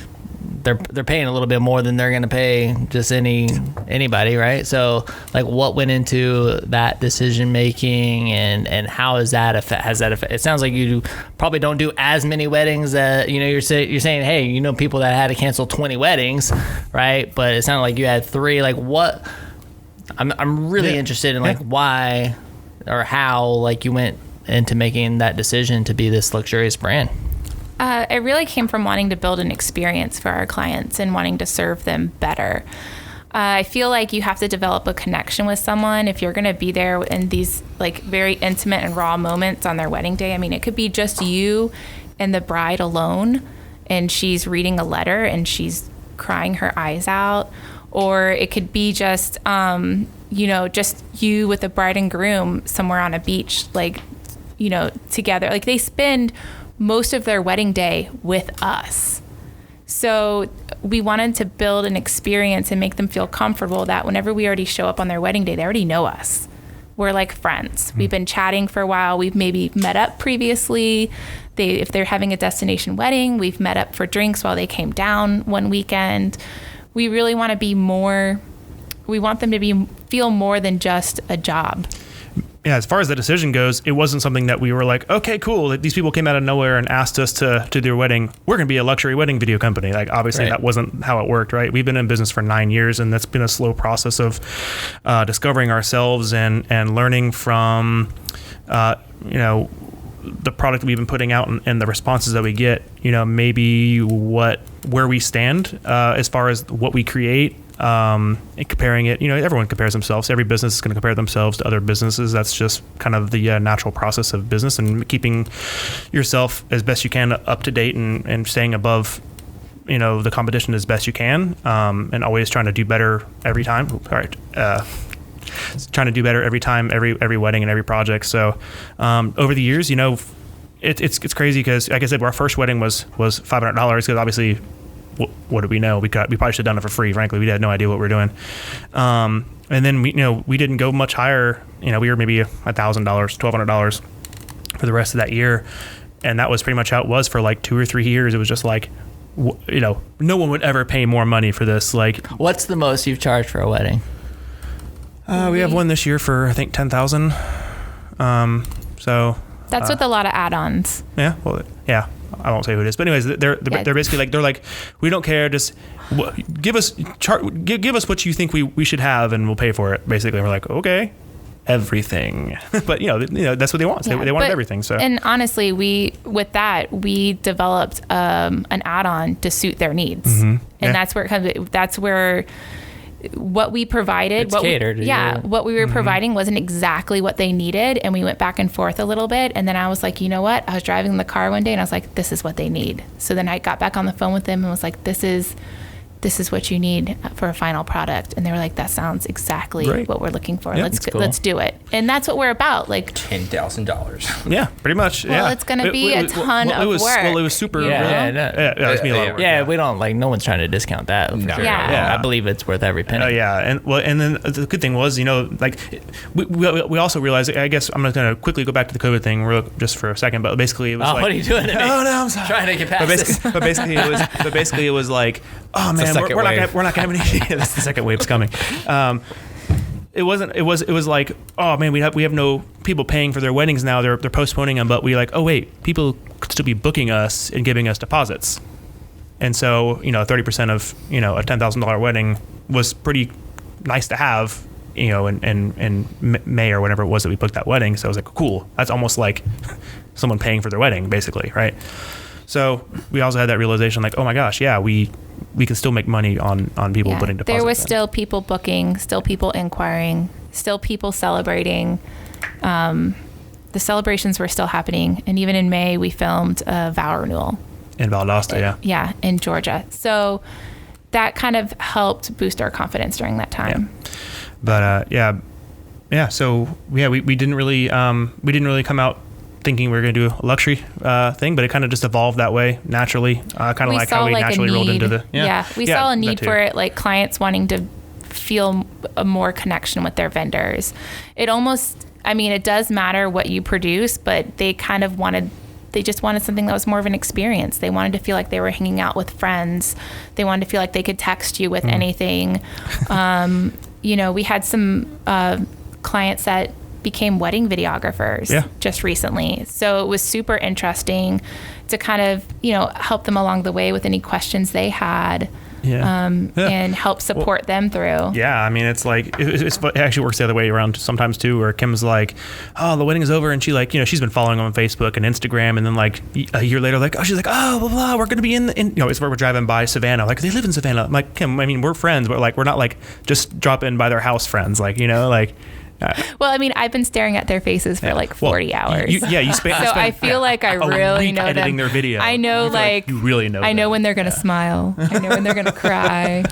S1: they're paying a little bit more than they're going to pay just anybody, right? So like, what went into that decision making, and how has that affect? It sounds like you probably don't do as many weddings that you're saying, hey, people that had to cancel 20 weddings, right? But it sounded like you had 3. Like, what? I'm really interested in like why or how like you went into making that decision to be this luxurious brand.
S3: It really came from wanting to build an experience for our clients and wanting to serve them better. I feel like you have to develop a connection with someone if you're going to be there in these like very intimate and raw moments on their wedding day. I mean, it could be just you and the bride alone, and she's reading a letter and she's crying her eyes out, or it could be just just you with the bride and groom somewhere on a beach, like together. Like, they spend most of their wedding day with us. So we wanted to build an experience and make them feel comfortable that whenever we already show up on their wedding day, they already know us. We're like friends. We've been chatting for a while. We've maybe met up previously. If they're having a destination wedding, we've met up for drinks while they came down one weekend. We really want to be more, we want them to feel more than just a job.
S4: Yeah, as far as the decision goes, it wasn't something that we were like, okay, cool. These people came out of nowhere and asked us to do their wedding. We're going to be a luxury wedding video company. Like, obviously, That wasn't how it worked, right? We've been in business for 9 years, and that's been a slow process of discovering ourselves and learning from, the product we've been putting out and the responses that we get. Maybe where we stand as far as what we create. And comparing it, everyone compares themselves. Every business is going to compare themselves to other businesses. That's just kind of the natural process of business, and keeping yourself as best you can up to date and staying above, the competition as best you can, and always trying to do better every time. All right. Trying to do better every time, every wedding and every project. So, over the years, it's crazy because, like I said, our first wedding was $500 because obviously, what did we know? We probably should have done it for free. Frankly, we had no idea what we were doing. And then we didn't go much higher. We were maybe $1,000, $1,200 for the rest of that year, and that was pretty much how it was for like 2 or 3 years. It was just like, no one would ever pay more money for this. Like,
S1: what's the most you've charged for a wedding?
S4: We have one this year for I think $10,000. So
S3: that's with a lot of add-ons.
S4: Yeah. Well, yeah. I won't say who it is, but anyways, they're basically like, they're like, we don't care, just give us what you think we should have, and we'll pay for it. Basically, and we're like, okay, everything. But that's what they want. They wanted everything. So,
S3: and honestly, we developed an add-on to suit their needs, and that's where it comes. That's where what we provided,
S1: what
S3: we were providing wasn't exactly what they needed, and we went back and forth a little bit, and then I was like, you know what? I was driving in the car one day, and I was like, this is what they need. So then I got back on the phone with them and was like, this is what you need for a final product, and they were like, that sounds exactly what we're looking for.
S4: Yeah,
S3: let's do it, and that's what we're about. Like
S5: $10,000.
S4: Yeah, pretty much.
S3: Well, it's going to be a ton of work.
S4: Well, it was super.
S1: It was me a lot of work. Yeah, we don't no one's trying to discount that. For sure. I believe it's worth every penny.
S4: And then the good thing was, like we also realized. I guess I'm going to quickly go back to the COVID thing just for a second, but basically it was like,
S1: what are you doing to me?
S4: Oh no, I'm sorry.
S1: Trying to get past this.
S4: But basically it was like, oh man.
S2: second
S4: we're
S2: wave.
S4: not gonna have any. That's the second wave's coming. It was like, oh man, we have no people paying for their weddings now. They're postponing them, but we like, oh wait, people could still be booking us and giving us deposits. And so, 30% of, a $10,000 wedding was pretty nice to have, in May or whenever it was that we booked that wedding. So I was like, cool. That's almost like someone paying for their wedding, basically, right? So we also had that realization, like, oh my gosh, yeah, we can still make money on people putting deposits.
S3: There was
S4: in.
S3: still people booking, still people inquiring, still people celebrating. The celebrations were still happening. And even in May, we filmed a vow renewal.
S4: In Valdosta, yeah.
S3: Yeah, in Georgia. So that kind of helped boost our confidence during that time.
S4: Yeah. But so we didn't really come out thinking we were going to do a luxury thing, but it kind of just evolved that way naturally, kind of like how we naturally rolled into the
S3: we saw a need for it, like clients wanting to feel a more connection with their vendors. It does matter what you produce, but they just wanted something that was more of an experience. They wanted to feel like they were hanging out with friends. They wanted to feel like they could text you with anything. We had some clients that became wedding videographers just recently. So it was super interesting to kind of, help them along the way with any questions they had. And help support them through.
S4: Yeah, I mean, it's like, it actually works the other way around sometimes too, where Kim's like, oh, the wedding is over, and she like, she's been following them on Facebook and Instagram, and then like a year later, like, oh, she's like, oh, blah, blah, we're going to be it's where we're driving by Savannah. Like, they live in Savannah. I'm like, Kim, I mean, we're friends, but like, we're not like just drop in by their house friends, like,
S3: Well, I mean, I've been staring at their faces for like 40 hours.
S4: You spend.
S3: So I feel like I really know
S4: editing
S3: them.
S4: their video.
S3: I know, like
S4: you really know.
S3: I know when they're gonna smile. I know when they're gonna cry.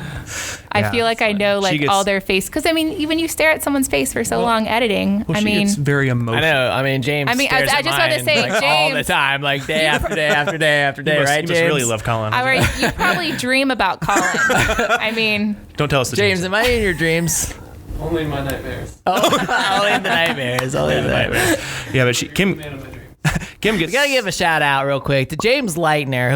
S3: I feel like I know like all their face, because I mean, when you stare at someone's face for so long editing,
S4: it's very emotional.
S1: I know. I mean, James.
S3: I just want to say,
S1: like,
S3: James,
S1: all the time, like day after day after day after day, right?
S4: You
S1: James?
S4: must really love Collin.
S3: You probably dream about Collin. I mean,
S4: don't tell us the
S1: James. Am I in your dreams?
S5: Only in my nightmares.
S1: Only in the nightmares. Only in the nightmares.
S4: Yeah, but Kim gets.
S1: We gotta give a shout out real quick to James Lightner,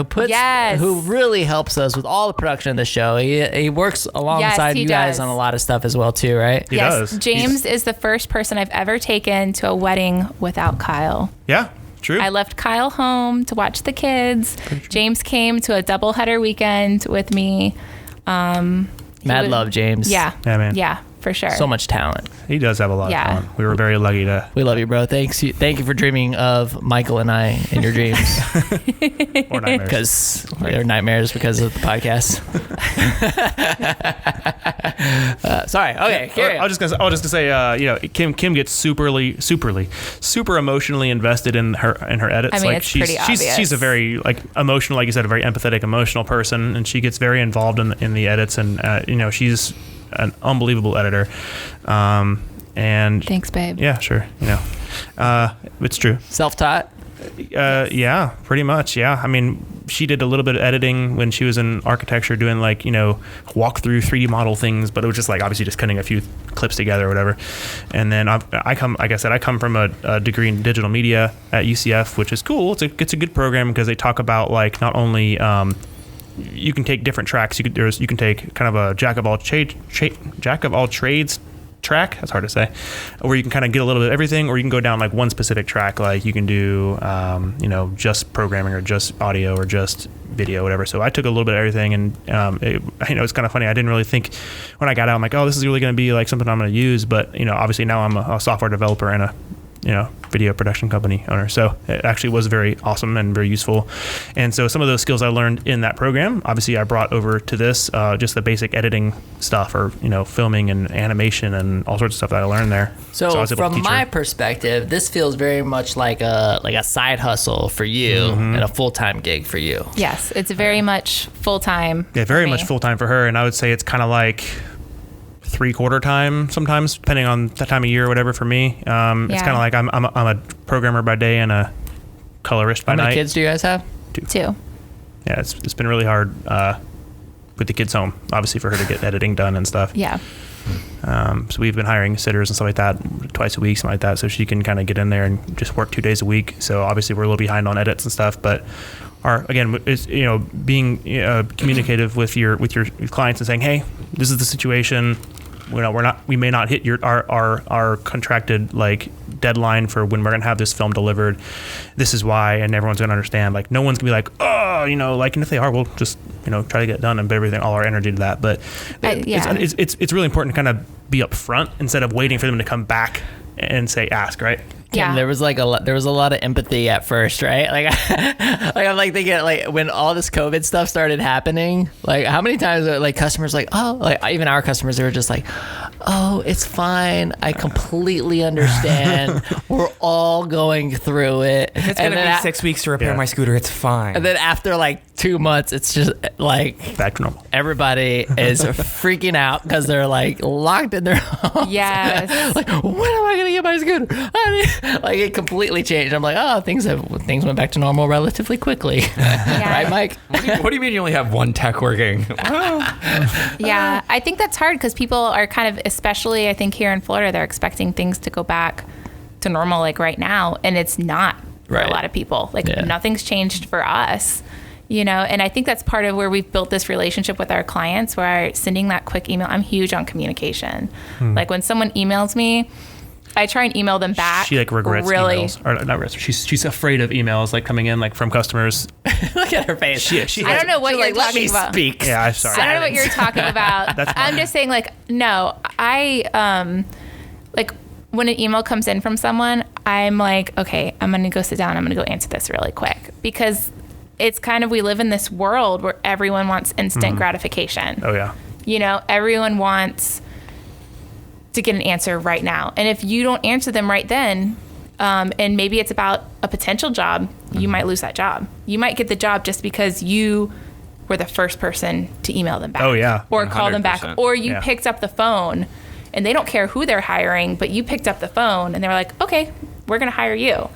S1: who really helps us with all the production of the show. He works alongside you guys on a lot of stuff as well too, right?
S4: He does.
S3: James is the first person I've ever taken to a wedding without Kyle.
S4: Yeah. True.
S3: I left Kyle home to watch the kids. James came to a doubleheader weekend with me.
S1: Mad love, James.
S3: Yeah,
S4: man.
S3: Yeah, for sure.
S1: So much talent.
S4: He does have a lot of talent. We were very lucky to.
S1: We love you, bro. Thank you for dreaming of Michael and I in your dreams.
S4: Or nightmares.
S1: Because they're nightmares because of the podcast. Sorry. Okay.
S4: I was just gonna say, Kim gets super emotionally invested in her edits.
S3: I mean,
S4: like
S3: it's pretty obvious.
S4: She's a very like emotional, like you said, a very empathetic, emotional person, and she gets very involved in the edits, and she's an unbelievable editor. And
S3: thanks, babe.
S4: Yeah, sure. It's true.
S1: Self-taught.
S4: Yeah, pretty much. Yeah. I mean, she did a little bit of editing when she was in architecture, doing like, walk through 3D model things, but it was just like obviously just cutting a few clips together or whatever. And then I come from a degree in digital media at UCF, which is cool. It's a good program because they talk about like not only you can take different tracks. You can take kind of a jack of all trades track. That's hard to say. Where you can kind of get a little bit of everything, or you can go down like one specific track. Like you can do, just programming or just audio or just video, whatever. So I took a little bit of everything, and it's kind of funny. I didn't really think when I got out, I'm like, oh, this is really going to be like something I'm going to use. But obviously now I'm a software developer and a video production company owner. So it actually was very awesome and very useful. And so some of those skills I learned in that program, obviously I brought over to this, just the basic editing stuff, or, filming and animation and all sorts of stuff that I learned there.
S1: So
S4: I was able to
S1: from
S4: teach
S1: my
S4: her.
S1: perspective, this feels very much like a side hustle for you and a full-time gig for you.
S3: Yes, it's very much full-time.
S4: Yeah, very much full-time for her. And I would say it's kind of like 3/4 time sometimes, depending on the time of year or whatever for me. It's kind of like I'm a programmer by day and a colorist by night.
S1: How many kids do you guys have?
S3: Two.
S4: Yeah, it's been really hard with the kids home, obviously, for her to get editing done and stuff.
S3: Yeah.
S4: So we've been hiring sitters and stuff like that twice a week, something like that, so she can kind of get in there and just work 2 days a week. So obviously we're a little behind on edits and stuff, but again, is, being communicative with your clients and saying, hey, this is the situation. We may not hit our contracted like deadline for when we're gonna have this film delivered. This is why, and everyone's gonna understand. Like, no one's gonna be like, oh, and if they are, we'll just try to get it done and put everything, all our energy to that. But it's really important to kind of be upfront instead of waiting for them to come back and say ask, right?
S1: Kim, there was a lot of empathy at first, right? Like, I'm like thinking, like, when all this COVID stuff started happening, like, how many times are like customers like, oh, like even our customers, they were just like, oh, it's fine, I completely understand, we're all going through it.
S2: It's gonna be 6 weeks to repair my scooter, it's fine.
S1: And then after like 2 months, it's just like
S4: back to normal.
S1: Everybody is freaking out because they're like locked in their homes.
S3: Yes.
S1: Like, when am I gonna get my scooter? Like, it completely changed. I'm like, oh, things went back to normal relatively quickly. Right, Mike?
S2: What do you mean you only have one tech working?
S3: Yeah, I think that's hard because people are kind of, especially I think here in Florida, they're expecting things to go back to normal like right now, and it's not for a lot of people. Like, nothing's changed for us. And I think that's part of where we've built this relationship with our clients, where sending that quick email, I'm huge on communication. Like, when someone emails me, I try and email them back.
S4: She like regrets emails, or not regrets. She's afraid of emails like coming in like from customers.
S1: Look at her face.
S4: She
S3: I don't know what you're talking about.
S1: Speak.
S4: Yeah, I'm sorry.
S3: I don't know what you're talking about. I'm just saying, like, no, I like when an email comes in from someone, I'm like, okay, I'm gonna go sit down. I'm gonna go answer this really quick, because it's kind of, we live in this world where everyone wants instant gratification.
S4: Oh yeah.
S3: Everyone wants to get an answer right now. And if you don't answer them right then, and maybe it's about a potential job, you might lose that job. You might get the job just because you were the first person to email them back.
S4: Oh yeah.
S3: Or call them back. Or you
S4: Yeah.
S3: picked up the phone, and they don't care who they're hiring, but you picked up the phone and they were like, okay, we're going to hire you.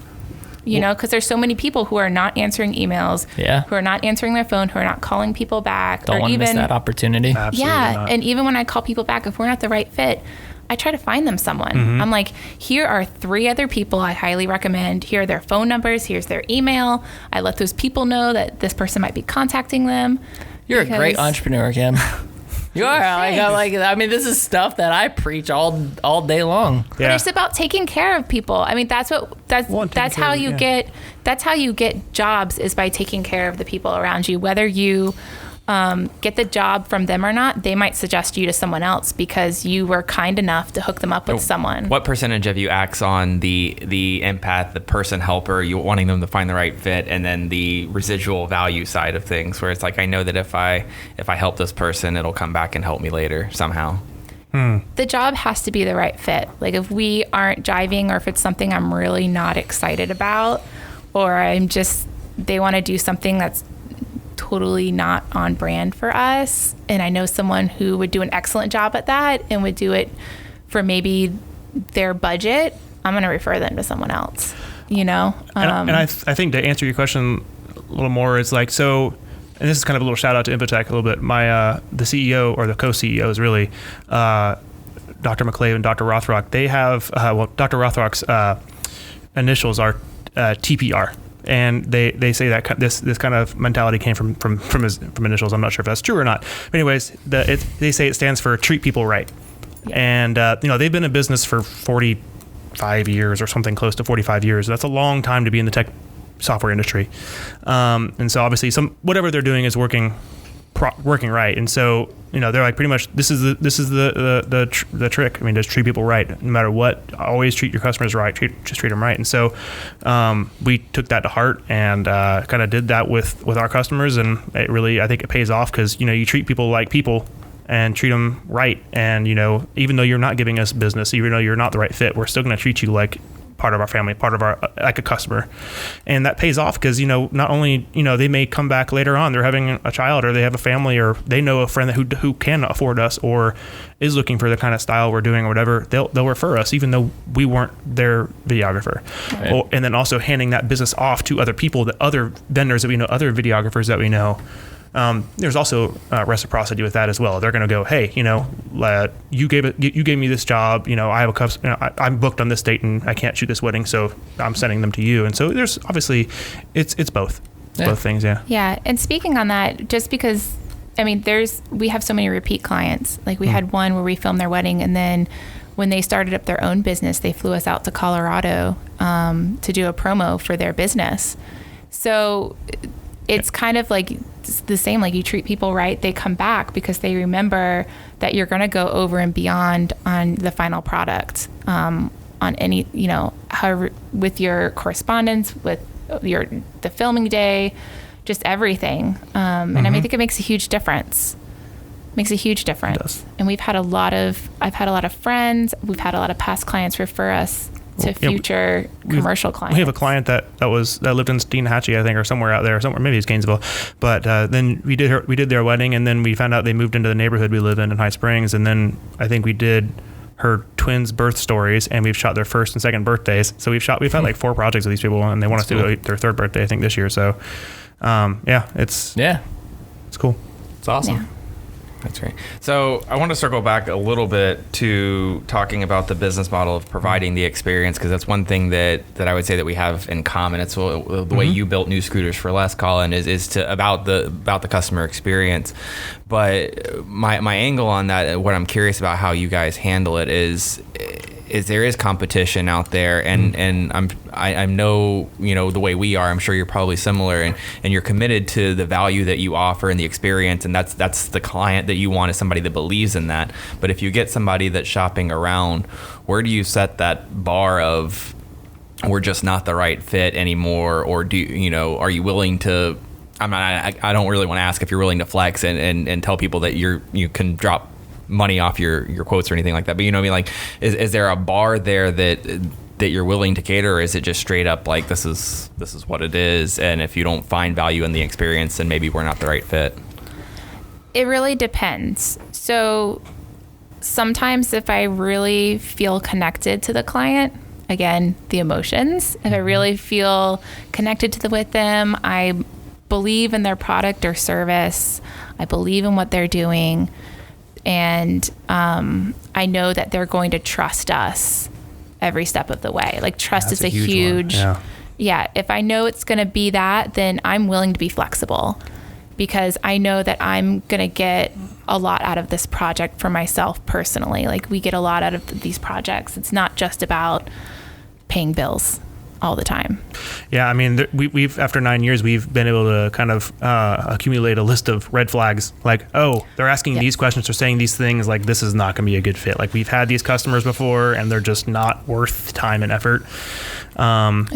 S3: Because there's so many people who are not answering emails, who are not answering their phone, who are not calling people back.
S1: Don't want to miss that opportunity.
S4: Absolutely not.
S3: And even when I call people back, if we're not the right fit, I try to find them someone. I'm like, here are 3 other people I highly recommend. Here are their phone numbers. Here's their email. I let those people know that this person might be contacting them.
S1: You're a great entrepreneur, Kim. You are. I mean, this is stuff that I preach all day long.
S3: But it's about taking care of people. I mean, that's how you get jobs, is by taking care of the people around you. Whether you get the job from them or not, they might suggest you to someone else because you were kind enough to hook them up with someone.
S2: What percentage of you acts on the empath, the person helper, you wanting them to find the right fit, and then the residual value side of things, where it's like, I know that if I help this person, it'll come back and help me later somehow?
S3: The job has to be the right fit. Like, if we aren't jiving, or if it's something I'm really not excited about, or they want to do something that's totally not on brand for us, and I know someone who would do an excellent job at that and would do it for maybe their budget, I'm going to refer them to someone else, And
S4: I think to answer your question a little more, it's like, so, and this is kind of a little shout out to Infotech a little bit. My the CEO, or the co-CEOs really, Dr. McClave and Dr. Rothrock, they have Dr. Rothrock's initials are TPR. And they say that this kind of mentality came from initials. I'm not sure if that's true or not. But anyways, they say it stands for treat people right. Yeah. And they've been in business for 45 years or something close to 45 years. That's a long time to be in the tech software industry. And so obviously whatever they're doing is working right. And so they're like, pretty much this is the trick. I mean, just treat people right no matter what. Always treat your customers right. Just treat them right. And so we took that to heart and kind of did that with our customers, and it really, I think it pays off, because you treat people like people and treat them right. And even though you're not giving us business, even though you're not the right fit, we're still going to treat you like part of our family, part of our, like a customer. And that pays off because, not only, they may come back later on, they're having a child, or they have a family, or they know a friend who can afford us, or is looking for the kind of style we're doing or whatever, they'll refer us, even though we weren't their videographer. Right. And then also handing that business off to other people, that other vendors that we know, other videographers that we know. There's also reciprocity with that as well. They're going to go, hey, you gave me this job. I have a customer. I'm booked on this date and I can't shoot this wedding, so I'm sending them to you. And so there's obviously, it's both. both things. Yeah.
S3: Yeah. And speaking on that, just because, I mean, we have so many repeat clients. Like we had one where we filmed their wedding, and then when they started up their own business, they flew us out to Colorado to do a promo for their business. So it's kind of like the same, like you treat people right, they come back because they remember that you're going to go over and beyond on the final product, on any, however, with your correspondence, with the filming day, just everything. And I think it makes a huge difference. Makes a huge difference.
S4: It does.
S3: And I've had a lot of friends, we've had a lot of past clients refer us to future commercial clients.
S4: We have a client that lived in Steinhatchee, I think, or somewhere out there, maybe it's Gainesville. But then we did their wedding, and then we found out they moved into the neighborhood we live in High Springs, and then I think we did her twins' birth stories, and we've shot their first and second birthdays. So we've had like 4 projects with these people, and they want us to do their third birthday, I think, this year. So it's cool.
S2: It's awesome.
S3: Yeah.
S2: That's right. So I want to circle back a little bit to talking about the business model of providing the experience, because that's one thing that I would say that we have in common. It's the way you built New Scooters for Less, Collin, is about the customer experience. But my angle on that, what I'm curious about how you guys handle it is there is competition out there, and I know, the way we are, I'm sure you're probably similar, and you're committed to the value that you offer and the experience, and that's the client that you want, is somebody that believes in that. But if you get somebody that's shopping around, where do you set that bar of we're just not the right fit anymore, or are you willing to? I don't really want to ask if you're willing to flex and tell people that you can drop money off your quotes or anything like that, but like, is there a bar there that you're willing to cater, or is it just straight up like this is what it is, and if you don't find value in the experience, then maybe we're not the right fit?
S3: It really depends. So sometimes if I really feel connected to the client, again, the emotions, if I really feel connected with them, I believe in their product or service, I believe in what they're doing, and I know that they're going to trust us every step of the way. Like trust is a huge yeah. If I know it's going to be that, then I'm willing to be flexible, because I know that I'm going to get a lot out of this project for myself personally. Like we get a lot out of these projects. It's not just about paying bills all the time.
S4: Yeah, I mean, we've after 9 years, we've been able to kind of accumulate a list of red flags. Like, oh, they're asking these questions, they're saying these things. Like, this is not going to be a good fit. Like, we've had these customers before, and they're just not worth time and effort.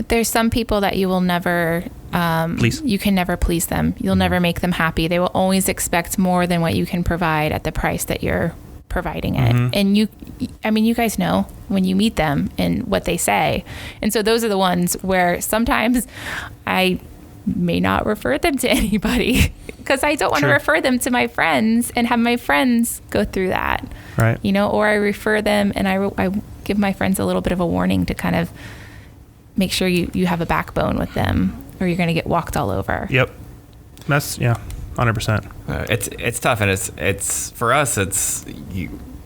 S3: There's some people that you will never please. You can never please them. You'll never make them happy. They will always expect more than what you can provide at the price that you're providing it. And you guys know when you meet them and what they say. And so those are the ones where sometimes I may not refer them to anybody because I don't want to refer them to my friends and have my friends go through that.
S4: Right.
S3: Or I refer them and I give my friends a little bit of a warning to kind of make sure you have a backbone with them, or you're going to get walked all over.
S4: Yep. That's 100%.
S2: It's tough, and it's for us.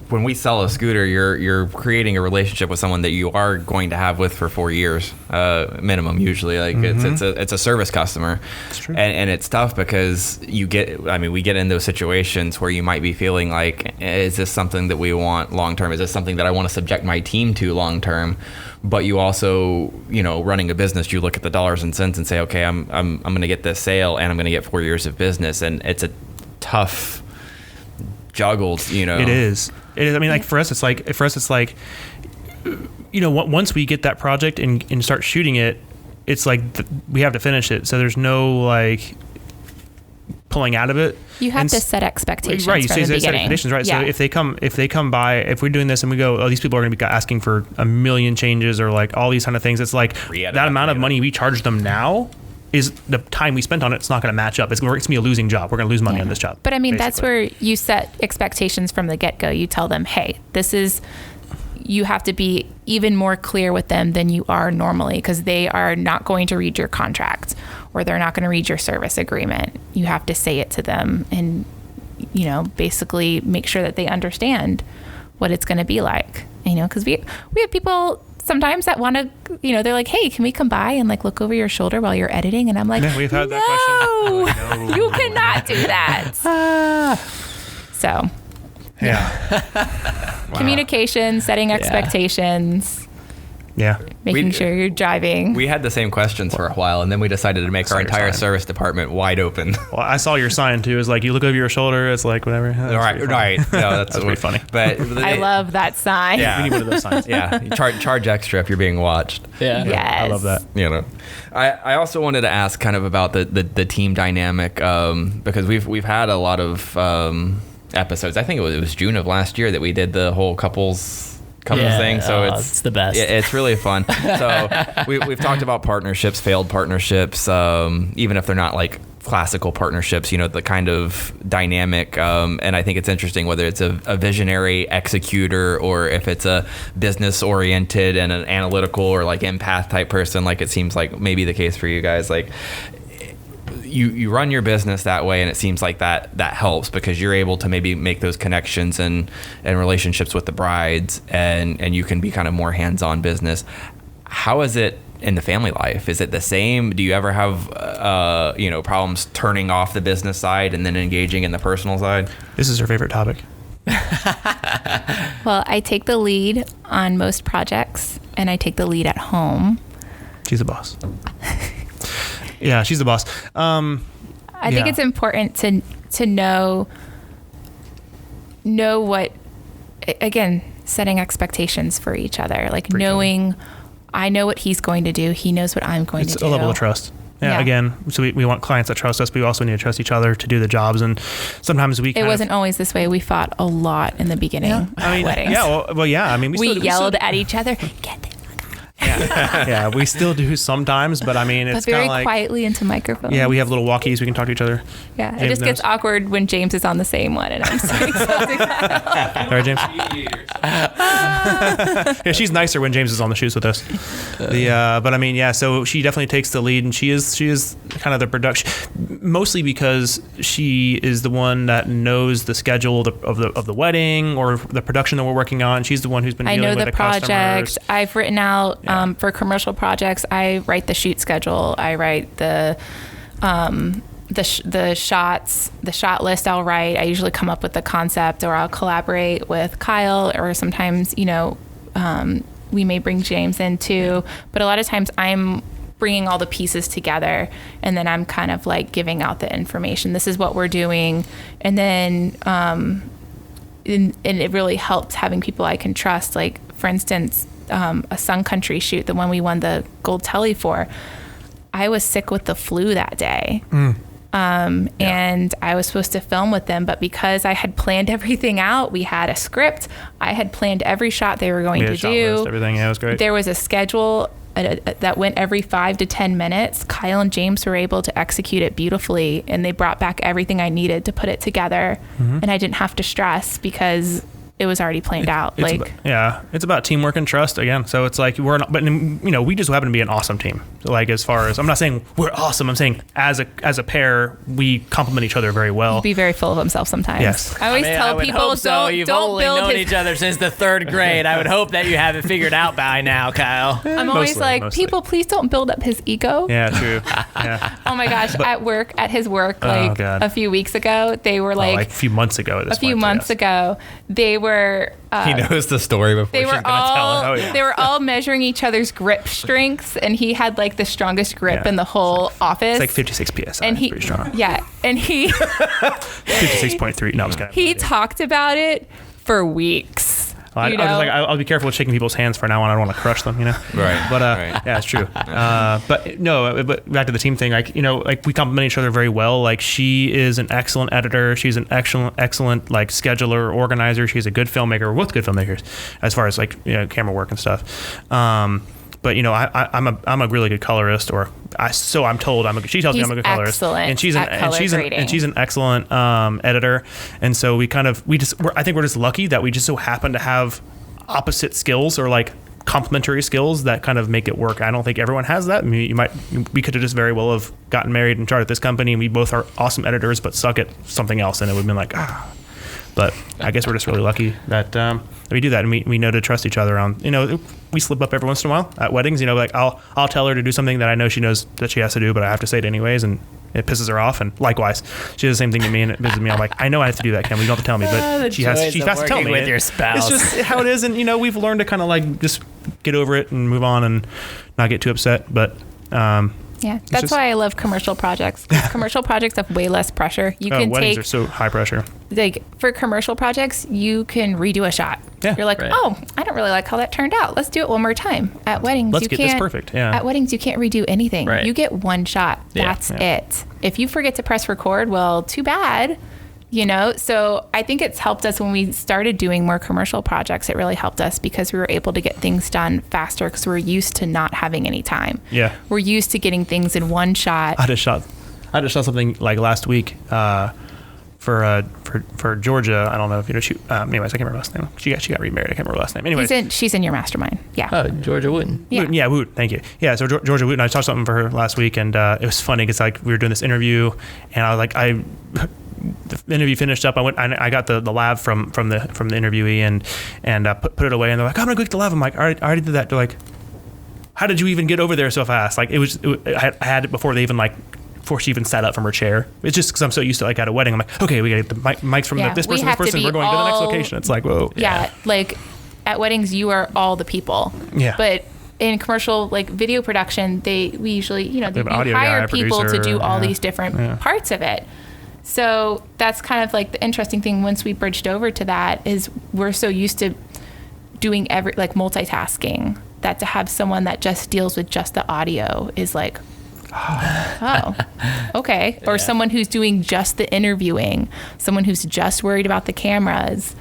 S2: When we sell a scooter, you're creating a relationship with someone that you are going to have with for 4 years minimum. Usually, like it's a service customer.
S4: It's true.
S2: And it's tough because we get in those situations where you might be feeling like, is this something that we want long term? Is this something that I want to subject my team to long term? But you also, running a business, you look at the dollars and cents and say, okay, I'm going to get this sale and I'm going to get 4 years of business, and it's a tough juggle.
S4: It is. I mean, like for us, it's like once we get that project and start shooting it, it's like we have to finish it. So there's no like pulling out of it.
S3: You have to set expectations
S4: right? You
S3: from the
S4: set
S3: beginning.
S4: Expectations, right?
S3: Yeah.
S4: So if they come by, if we're doing this and we go, oh, these people are going to be asking for a million changes or like all these kind of things, it's like that amount of money we charge them now is the time we spent on it. It's not going to match up. It's going to be a losing job. We're going to lose money on this job.
S3: But I mean, that's where you set expectations from the get-go. You tell them, hey, you have to be even more clear with them than you are normally, because they are not going to read your contract or they're not going to read your service agreement. You have to say it to them and, basically make sure that they understand what it's going to be like, because we have people sometimes that want to, they're like, hey, can we come by and like look over your shoulder while you're editing? And I'm like,
S4: Yeah, we've had that question.
S3: no, you cannot do that. So
S4: Yeah.
S3: communication, setting expectations, making sure you're driving.
S2: We had the same questions for a while, and then we decided to make our entire service department wide open.
S4: Well, I saw your sign too. It's like you look over your shoulder. It's like whatever.
S2: Right. No, that's
S4: pretty funny.
S2: But
S3: I love that sign.
S2: Yeah.
S4: We need one of those signs.
S2: Yeah, you charge extra if you're being watched.
S1: Yeah.
S3: Yes.
S4: I love that.
S2: I also wanted to ask kind of about the team dynamic because we've had a lot of episodes. I think it was June of last year that we did the whole couples thing. So
S1: it's the best.
S2: It's really fun. So we've talked about partnerships, failed partnerships, even if they're not like classical partnerships, the kind of dynamic. And I think it's interesting whether it's a visionary executor or if it's a business oriented and an analytical or like empath type person, like it seems like maybe the case for you guys. Like you run your business that way, and it seems like that helps because you're able to maybe make those connections and relationships with the brides, and you can be kind of more hands-on business. How is it in the family life? Is it the same? Do you ever have problems turning off the business side and then engaging in the personal side?
S4: This is her favorite topic.
S3: Well, I take the lead on most projects, and I take the lead at home.
S4: She's the boss. Yeah, she's the boss.
S3: I think it's important to know what, again, setting expectations for each other, like knowing I know what he's going to do. He knows what I'm going to do.
S4: It's a level of trust. Yeah. Again, so we want clients that trust us, but we also need to trust each other to do the jobs. And sometimes
S3: it wasn't always this way. We fought a lot in the beginning of weddings.
S4: Yeah, well, yeah. I mean,
S3: we yelled at each other. Get this.
S4: Yeah, we still do sometimes, but I mean, it's
S3: very
S4: like,
S3: quietly into microphones.
S4: Yeah, we have little walkies. We can talk to each other.
S3: Yeah,
S4: James
S3: it just gets
S4: knows.
S3: awkward when James is on the same one, and I'm saying something.
S4: All right, James. Yeah, she's nicer when James is on the shoots with us. But I mean, yeah. So she definitely takes the lead, and she is kind of the production, mostly because she is the one that knows the schedule of the wedding or the production that we're working on. She's the one who's been dealing with the
S3: project.
S4: customers.
S3: I've written out for commercial projects. I write the shoot schedule. I write the shots, the shot list. I'll write. I usually come up with the concept, or I'll collaborate with Kyle, or sometimes we may bring James in too. But a lot of times I'm bringing all the pieces together, and then I'm kind of like giving out the information. This is what we're doing, and then and it really helps having people I can trust. Like for instance, a Sun Country shoot, the one we won the gold telly for. I was sick with the flu that day. And I was supposed to film with them, but because I had planned everything out, we had a script. I had planned every shot they were going to do.
S4: List, everything, yeah, it was great.
S3: There was a schedule that went every 5 to 10 minutes. Kyle and James were able to execute it beautifully, and they brought back everything I needed to put it together. And I didn't have to stress because it was already planned out.
S4: It's about teamwork and trust again. So it's like we just happen to be an awesome team. Like as far as, I'm not saying we're awesome. I'm saying as a pair, we complement each other very well.
S3: He'd be very full of himself sometimes.
S4: Yes.
S3: I always tell people,
S1: You've
S3: don't
S1: only
S3: build
S1: known each other since the 3rd grade. I would hope that you have it figured out by now, Kyle.
S3: I'm always
S4: Mostly.
S3: people, please don't build up his ego.
S4: Yeah, true. Yeah.
S3: Oh my gosh, at his work, a few weeks ago, they were
S4: like a few months ago.
S3: Ago, they were.
S2: He knows the story before she's going to tell it.
S3: They were all measuring each other's grip strengths, and he had like the strongest grip in the whole office.
S4: It's like 56 PSI.
S3: And
S4: pretty strong.
S3: Yeah, and he
S4: 56.3. No, I was kidding.
S3: He talked about it for weeks.
S4: I'll be careful with shaking people's hands for now on. I don't want to crush them,
S2: Right.
S4: But
S2: right.
S4: yeah, it's true. But back to the team thing, we complement each other very well. Like she is an excellent editor. She's an excellent like scheduler, organizer. She's a good filmmaker. We're both good filmmakers as far as camera work and stuff. But I'm a really good colorist, so I'm told. She tells me I'm a good colorist, and she's an excellent editor. And so I think we're just lucky that we just so happen to have opposite skills or like complementary skills that kind of make it work. I don't think everyone has that. I mean, we could have just very well have gotten married and started this company, and we both are awesome editors but suck at something else, and it would have been like But I guess we're just really lucky that we do that, and we know to trust each other on, we slip up every once in a while at weddings, like I'll tell her to do something that I know she knows that she has to do, but I have to say it anyways, and it pisses her off. And likewise, she does the same thing to me, and it pisses me off. Like, I know I have to do that, Kim. You don't have to tell me, but she has to tell me
S1: with your spouse.
S4: It's just how it is, and we've learned to kind of like just get over it and move on and not get too upset. But
S3: yeah, that's why I love commercial projects. Commercial projects have way less pressure. You can
S4: weddings
S3: take,
S4: are so high pressure.
S3: like for commercial projects, you can redo a shot.
S4: Yeah.
S3: You're like,
S1: Right.
S3: oh, I don't really like how that turned out. Let's do it one more time. At weddings,
S4: Let's
S3: you
S4: get
S3: can't.
S4: this perfect. Yeah.
S3: At weddings, you can't redo anything.
S1: Right.
S3: You get one shot.
S1: Yeah.
S3: That's it. If you forget to press record, well, too bad. So I think it's helped us when we started doing more commercial projects. It really helped us because we were able to get things done faster because we're used to not having any time.
S4: Yeah.
S3: We're used to getting things in one shot.
S4: I just shot something like last week for Georgia. I don't know if anyways, I can't remember her last name. She got remarried. I can't remember her last name. Anyways,
S3: She's in your mastermind. Yeah.
S1: Oh, Georgia Wooten.
S3: Yeah.
S4: Wooten, Woot. Thank you. Yeah, so Georgia Wooten, I shot something for her last week, and it was funny because like we were doing this interview, and I was like, the interview finished up. I got the lav from the interviewee and put it away, and they're like, I'm gonna go get the lav. I'm like, I already did that. They're like, how did you even get over there so fast? Like I had it before she even sat up from her chair. It's just because I'm so used to like at a wedding. I'm like, okay, we got to get the mics from this person, We're going to the next location. It's like, whoa.
S3: Yeah, like at weddings, you are all the people.
S4: Yeah.
S3: But in commercial like video production, we usually you
S4: have an audio
S3: hire
S4: guy,
S3: people to
S4: producer,
S3: do all these different parts of it. So that's kind of like the interesting thing once we bridged over to that is we're so used to doing multitasking that to have someone that just deals with just the audio is like, oh, okay. Or someone who's doing just the interviewing, someone who's just worried about the cameras,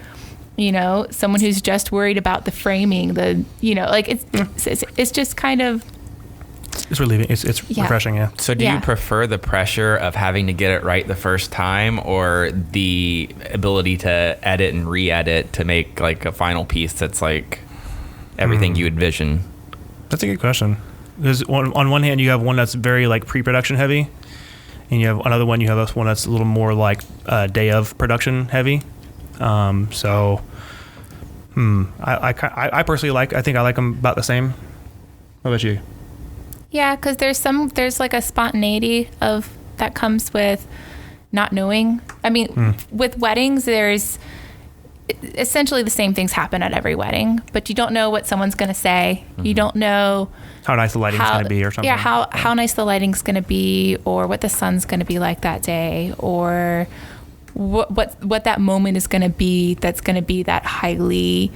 S3: someone who's just worried about the framing, it's just kind of.
S4: It's relieving. It's refreshing, yeah.
S2: So do you prefer the pressure of having to get it right the first time or the ability to edit and re-edit to make like a final piece that's like everything you envision? That's
S4: a good question. Because on one hand, you have one that's very like pre-production heavy, and you have another one, you have one that's a little more like day of production heavy. I personally I think I like them about the same. What about you?
S3: Yeah, because there's like a spontaneity of that comes with not knowing. I mean, with weddings, there's essentially the same things happen at every wedding, but you don't know what someone's going to say. You don't know
S4: how nice the lighting's going to be or something.
S3: Yeah, how nice the lighting's going to be, or what the sun's going to be like that day, or what that moment is going to be. That's going to be that highly,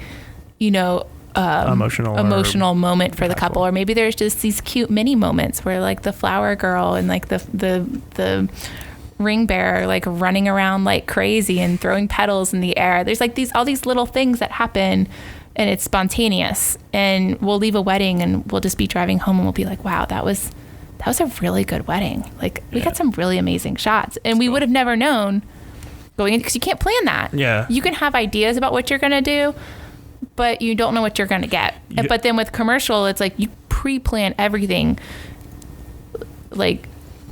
S3: emotional moment for the couple, or maybe there's just these cute mini moments where like the flower girl and like the ring bearer like running around like crazy and throwing petals in the air. There's like all these little things that happen, and it's spontaneous. And we'll leave a wedding and we'll just be driving home and we'll be like, wow, that was a really good wedding. Like we got some really amazing shots, and we would have never known going in because you can't plan that.
S4: Yeah,
S3: you can have ideas about what you're gonna do, but you don't know what you're going to get. But then with commercial, it's like you pre-plan everything. Like,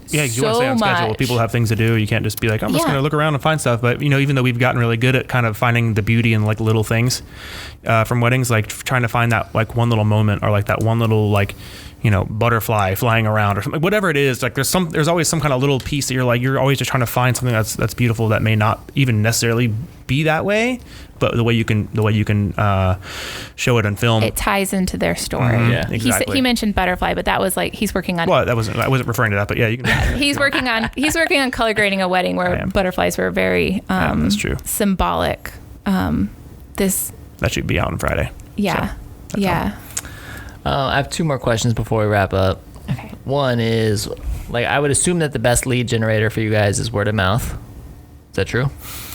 S4: you want to stay on schedule. People have things to do. You can't just be like, I'm just going to look around and find stuff. But, even though we've gotten really good at kind of finding the beauty in like little things from weddings, like trying to find that like one little moment or like that one little like, butterfly flying around or something, whatever it is, like there's always some kind of little piece that you're always just trying to find something that's beautiful that may not even necessarily be that way, but the way you can show it on film,
S3: it ties into their story.
S1: Yeah,
S4: exactly.
S3: He mentioned butterfly, but that was like he's working on.
S4: Well, I wasn't referring to that, but yeah, you can.
S3: He's working on color grading a wedding where butterflies were very
S4: that's true.
S3: Symbolic. That
S4: should be out on Friday.
S3: Yeah,
S4: so
S3: yeah.
S1: I have two more questions before we wrap up.
S3: Okay.
S1: One is, like, I would assume that the best lead generator for you guys is word of mouth. Is that true?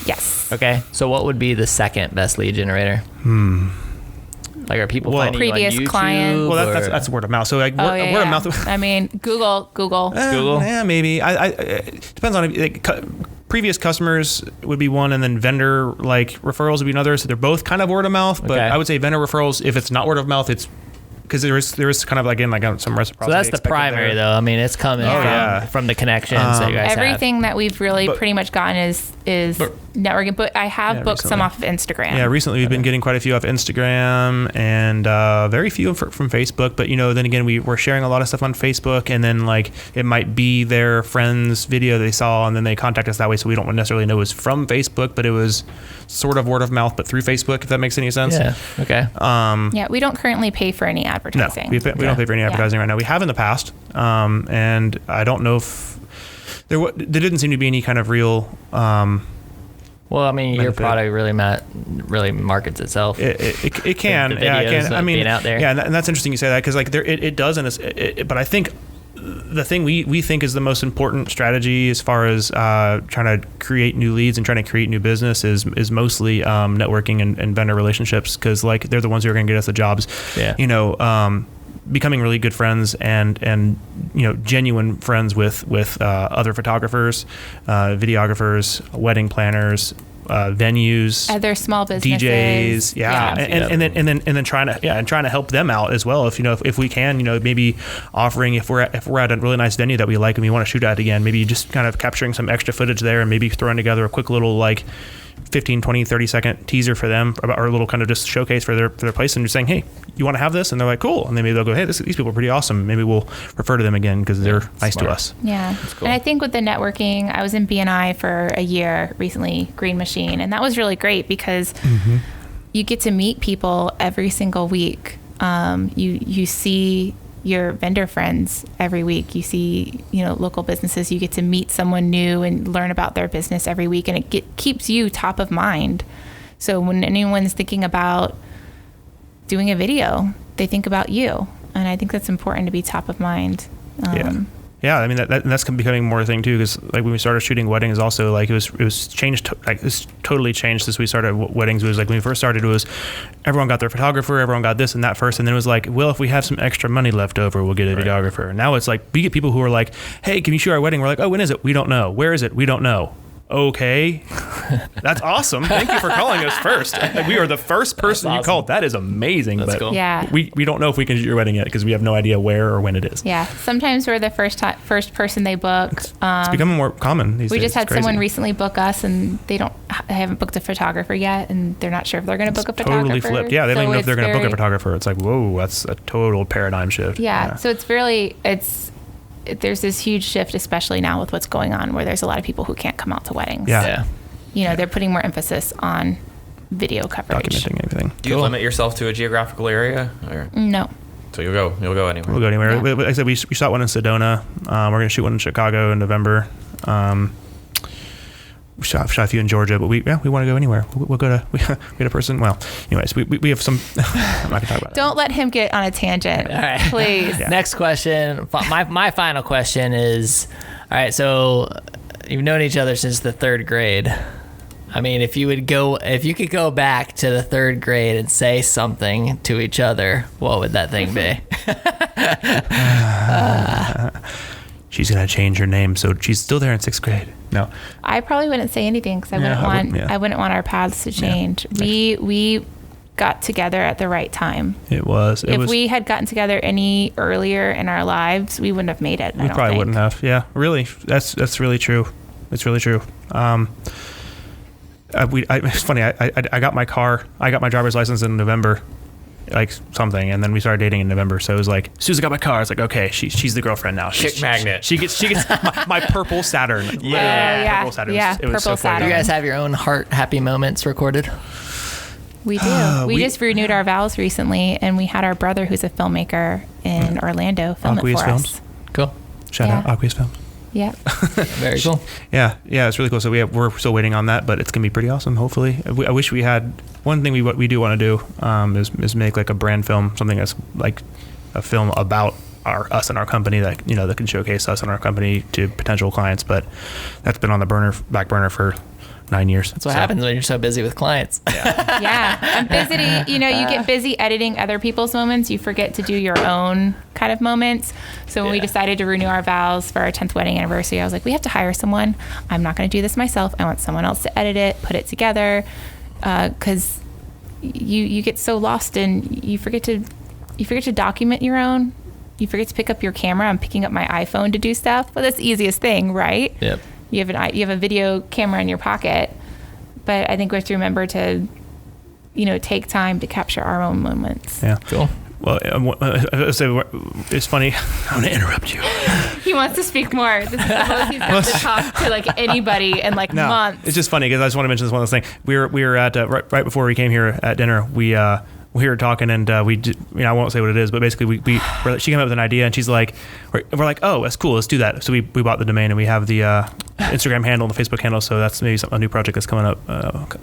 S3: Yes.
S1: Okay. So what would be the second best lead generator? Like, are people finding
S3: previous
S1: you on YouTube?
S3: client?
S4: Well, that's word of mouth. So like word of mouth.
S3: I mean, Google.
S1: Google.
S4: Yeah, maybe. It depends on previous customers would be one, and then vendor like referrals would be another. So they're both kind of word of mouth, but I would say vendor referrals. If it's not word of mouth, it's because there is kind of again like some reciprocity.
S1: So that's the primary though. I mean, it's coming from the connections that you guys
S3: everything
S1: have.
S3: that we've really pretty much gotten is networking, but I have booked some off of Instagram.
S4: Yeah, recently we've been getting quite a few off Instagram and very few from Facebook. But then again, we're sharing a lot of stuff on Facebook, and then like it might be their friend's video they saw, and then they contact us that way. So we don't necessarily know it was from Facebook, but it was sort of word of mouth, but through Facebook. If that makes any sense.
S1: Yeah. Okay.
S3: Yeah, we don't currently pay for any advertising.
S4: No, we don't pay for any advertising right now. We have in the past, and I don't know if there didn't seem to be any kind of real.
S1: Well, I mean, your
S4: benefit.
S1: product really markets itself.
S4: It can,
S1: Like the
S4: yeah, it
S1: videos
S4: can. I mean,
S1: being out there.
S4: yeah, and that's interesting you say that because like it does, but I think the thing we think is the most important strategy as far as trying to create new leads and trying to create new business is mostly networking and vendor relationships, because like they're the ones who are going to get us the jobs.
S1: Yeah.
S4: Becoming really good friends and genuine friends with other photographers, videographers, wedding planners, venues,
S3: Other small businesses.
S4: DJs, and then trying to help them out as well. If we can, maybe offering if we're at a really nice venue that we like and we want to shoot at again, maybe just kind of capturing some extra footage there and maybe throwing together a quick little like 15, 20, 30 second teaser for them, or a little kind of just showcase for their place, and just saying, hey, you want to have this? And they're like, cool. And then maybe they'll go, hey, these people are pretty awesome. Maybe we'll refer to them again because they're nice to us.
S3: Yeah.
S1: Cool.
S3: And I think with the networking, I was in BNI for a year recently, Green Machine, and that was really great because you get to meet people every single week. You see your vendor friends every week. You see, local businesses. You get to meet someone new and learn about their business every week, and it keeps you top of mind. So when anyone's thinking about doing a video, they think about you, and I think that's important to be top of mind.
S4: Yeah. I mean that's becoming more a thing too, because like when we started shooting weddings, also like it was changed. Like it's totally changed since we started weddings. It was like when we first started, it was everyone got their photographer, everyone got this and that first, and then it was like, well, if we have some extra money left over, we'll get a videographer. Now it's like we get people who are like, hey, can you shoot our wedding? We're like, oh, when is it? We don't know. Where is it? We don't know. Okay, that's awesome. Thank you for calling us first. Like, we are the first person you called. That is amazing.
S1: That's
S4: but
S1: cool.
S3: Yeah.
S4: We don't know if we can shoot your wedding yet because we have no idea where or when it is.
S3: Yeah. Sometimes we're the first person they book.
S4: It's becoming more common these days.
S3: We just had
S4: It's crazy.
S3: someone recently book us, and they haven't booked a photographer yet, and they're not sure if they're going to book a photographer.
S4: Totally flipped. Yeah, they don't even know if they're going to book a photographer. It's like, whoa, that's a total paradigm shift.
S3: Yeah. So there's this huge shift, especially now with what's going on, where there's a lot of people who can't come out to weddings.
S4: Yeah.
S3: They're putting more emphasis on video coverage.
S4: Documenting everything.
S2: Do you limit yourself to a geographical area? Or?
S3: No.
S2: So you'll go anywhere.
S4: We'll go anywhere.
S3: Yeah.
S4: Like I said, we shot one in Sedona. We're going to shoot one in Chicago in November. We shot a few in Georgia, but we want to go anywhere. We'll go to, we had a person, well, anyways, we have some, I'm not going to talk about it.
S3: Don't let him get on a tangent,
S1: All right.
S3: please.
S4: Yeah.
S1: Next question. My final question is, all right, so you've known each other since the third grade. I mean, if you could go back to the third grade and say something to each other, what would that thing be?
S4: She's going to change her name, so she's still there in sixth grade. No.
S3: I probably wouldn't say anything because I wouldn't want our paths to change.
S4: Yeah.
S3: We got together at the right time.
S4: If
S3: we had gotten together any earlier in our lives, we wouldn't have made it.
S4: We probably wouldn't have. Yeah, really. That's really true. It's really true. It's funny. I got my driver's license in November, like something, and then we started dating in November. So it was like, as soon as I got my car, it's like, okay, she's the girlfriend now.
S2: Chick magnet.
S4: She gets my purple Saturn.
S3: Yeah.
S4: Purple Saturn.
S3: Yeah,
S4: It was so
S3: purple
S4: funny.
S1: Do you guys have your own heart happy moments recorded?
S3: We do. We
S4: we-
S3: just renewed our vows recently, and we had our brother, who's a filmmaker in Orlando, film
S4: Aqueous
S3: it for
S4: Films.
S3: us.
S1: Cool.
S4: Shout out
S3: Yeah.
S4: Aqueous Films.
S3: Yeah.
S1: Very cool.
S4: Yeah, it's really cool. So we're still waiting on that, but it's gonna be pretty awesome. Hopefully, I wish we had one thing we do want to do is make like a brand film, something that's like a film about us and our company that that can showcase us and our company to potential clients. But that's been on the back burner for 9 years.
S1: That's what happens when you're so busy with clients.
S3: Yeah. I'm busy. You get busy editing other people's moments. You forget to do your own kind of moments. So when we decided to renew our vows for our 10th wedding anniversary, I was like, we have to hire someone. I'm not going to do this myself. I want someone else to edit it, put it together. Because you get so lost and you forget to document your own. You forget to pick up your camera. I'm picking up my iPhone to do stuff. Well, that's the easiest thing, right?
S1: Yep.
S3: You have a video camera in your pocket. But I think we have to remember to, take time to capture our own moments.
S4: Yeah.
S1: Cool.
S4: Well, so it's funny. I'm gonna interrupt you.
S3: He wants to speak more. This is the most he's got to talk to like anybody in like months.
S4: It's just funny because I just want to mention this one last thing. We were at right before we came here at dinner. We were talking and I won't say what it is, but basically she came up with an idea and she's like, we're like, oh, that's cool, let's do that. So we bought the domain and we have the Instagram handle and the Facebook handle. So that's maybe a new project that's coming up.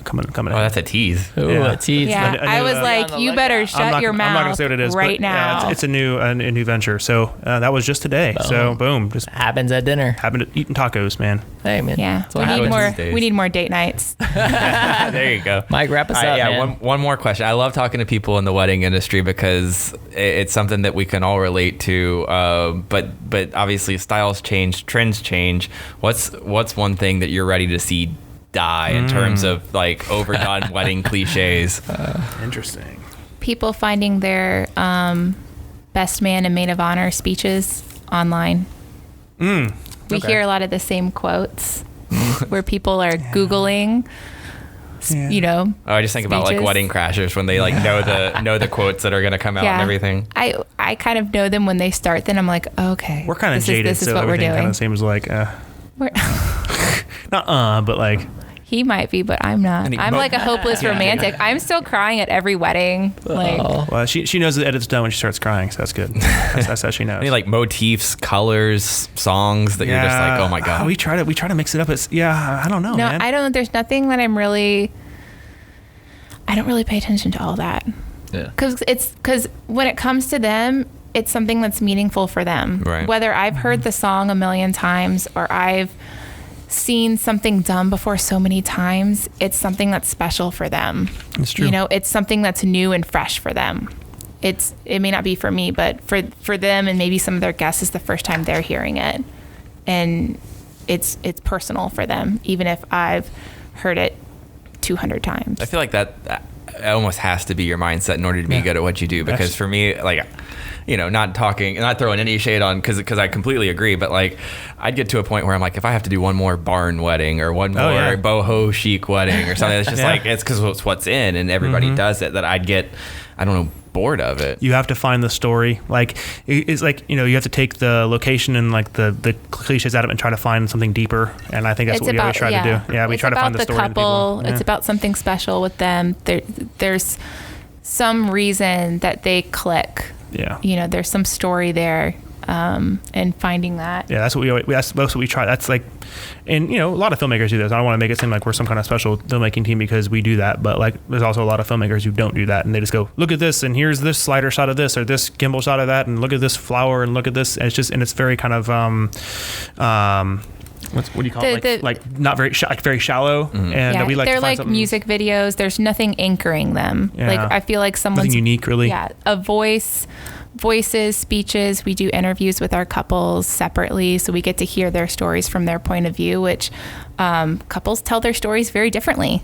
S4: Coming.
S2: Oh, that's a tease.
S1: Ooh, a tease.
S3: Yeah, I was like, you better shut your mouth.
S4: I'm not gonna say what it is
S3: right now.
S4: Yeah, it's a new venture. So that was just today.
S1: Boom.
S4: So boom, just
S1: Happens at dinner.
S4: happened to eating tacos, man.
S1: Hey, man.
S3: Yeah,
S1: That's what happens.
S3: we need more date nights.
S2: There you go.
S1: Mike, wrap us
S2: All
S1: up,
S2: right,
S1: man.
S2: one more question. I love talking to people in the wedding industry because it's something that we can all relate to. But obviously styles change, trends change. What's one thing that you're ready to see die in terms of like overdone wedding cliches?
S4: Interesting.
S3: People finding their best man and maid of honor speeches online. We hear a lot of the same quotes where people are Googling,
S2: Oh, I just think about like
S3: speeches.
S2: wedding crashers when they like know the quotes that are going to come out and everything.
S3: I kind of know them when they start, then I'm like, okay.
S4: We're kind of jaded,
S3: This is
S4: so
S3: what we're
S4: everything
S3: doing.
S4: kind of seems like
S3: We're-
S4: but like
S3: He might be, but I'm not.
S2: And he-
S3: I'm like a hopeless romantic. I'm still crying at every wedding. Like,
S4: well, she knows the edit's done when she starts crying, so that's good. That's how she knows.
S2: Any like motifs, colors, songs that you're just like, oh my god.
S4: We try to mix it up. I don't know,
S3: no,
S4: man.
S3: I don't. There's nothing that I don't really pay attention to all that.
S1: Yeah.
S3: Because when it comes to them, it's something that's meaningful for them.
S2: Right.
S3: Whether I've heard the song a million times or I've seen something done before so many times, it's something that's special for them.
S4: It's true.
S3: It's something that's new and fresh for them. It may not be for me, but for them and maybe some of their guests, is the first time they're hearing it, and it's personal for them, even if I've heard it 200 times.
S2: I feel like that almost has to be your mindset in order to be good at what you do. Because for me, like, not throwing any shade on, because I completely agree, but like I'd get to a point where I'm like, if I have to do one more barn wedding or one more boho chic wedding or something, it's just like, it's because it's what's in and everybody does it, that I'd get, I don't know, bored of it.
S4: You have to find the story. Like it's like, you have to take the location and like the cliches out of it and try to find something deeper. And I think that's what we always try to do. Yeah, we try to find the story.
S3: It's about the couple.
S4: in the people.
S3: It's about something special with them. There's some reason that they click.
S4: Yeah.
S3: There's some story there, and finding that.
S4: Yeah, that's what we try. That's like, and a lot of filmmakers do this. I don't want to make it seem like we're some kind of special filmmaking team because we do that, but like there's also a lot of filmmakers who don't do that, and they just go, look at this, and here's this slider shot of this or this gimbal shot of that, and look at this flower and look at this. And it's very kind of what do you call it? Like not very very shallow, and we like
S3: they're
S4: to find
S3: like
S4: something,
S3: music videos. There's nothing anchoring them.
S4: Yeah.
S3: Like I feel like someone's
S4: nothing unique really.
S3: Yeah, voices, speeches. We do interviews with our couples separately, so we get to hear their stories from their point of view, which couples tell their stories very differently,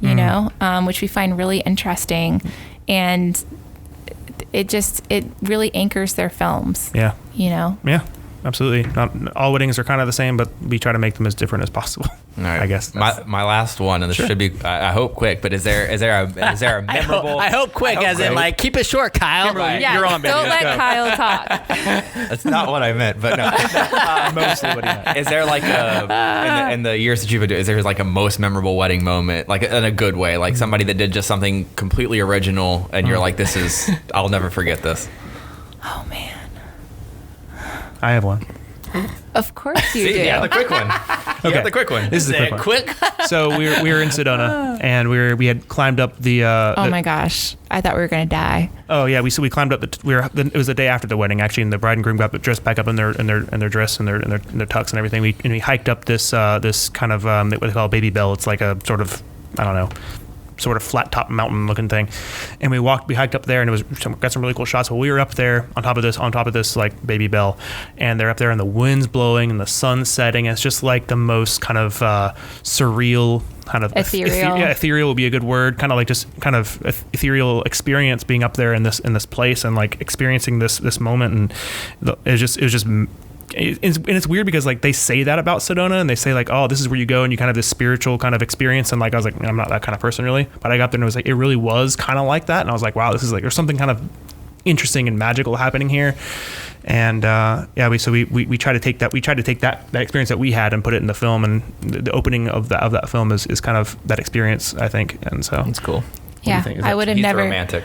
S3: which we find really interesting, and it really anchors their films.
S4: Yeah.
S3: Yeah.
S4: Absolutely. Not all weddings are kind of the same, but we try to make them as different as possible.
S2: All right.
S4: I guess.
S2: My last one, and this should be, I hope, quick. But is there a memorable?
S1: I hope quick, as in like keep it short, Kyle.
S3: Yeah,
S4: You're on, baby.
S3: don't
S4: Let's
S3: let
S4: go.
S3: Kyle talk.
S2: That's not what I meant, but no.
S4: Mostly what he meant.
S2: Is there like in the years that you've been doing, is there like a most memorable wedding moment, like in a good way, like somebody that did just something completely original, and you're like, I'll never forget this.
S3: Oh man.
S4: I have one.
S3: Of course you do.
S2: Yeah, the quick one. You got the quick one.
S4: This is the quick one. So we were in Sedona, and we had climbed up the.
S3: Oh my gosh! I thought we were gonna die.
S4: Oh yeah, we climbed up. It was the day after the wedding actually, and the bride and groom got dressed back up in their dress and their tux and everything. We hiked up this kind of what they call a baby bell. It's like a sort of, I don't know, sort of flat top mountain looking thing, and we hiked up there, and got some really cool shots. Well, we were up there on top of this like baby bell, and they're up there, and the wind's blowing and the sun's setting. And it's just like the most kind of surreal, kind of
S3: ethereal.
S4: Ethereal would be a good word. Kind of like just kind of ethereal experience being up there in this place and like experiencing this moment, and it was just it's weird because like they say that about Sedona, and they say like, oh, this is where you go and you kind of have this spiritual kind of experience, and like I was like, I'm not that kind of person really, but I got there and it was like it really was kind of like that, and I was like, wow, this is like there's something kind of interesting and magical happening here. And we try to take that experience that we had and put it in the film, and the opening of that film is kind of that experience, I think. And so
S1: it's cool.
S3: Yeah, I would have
S2: He's
S3: never.
S2: romantic.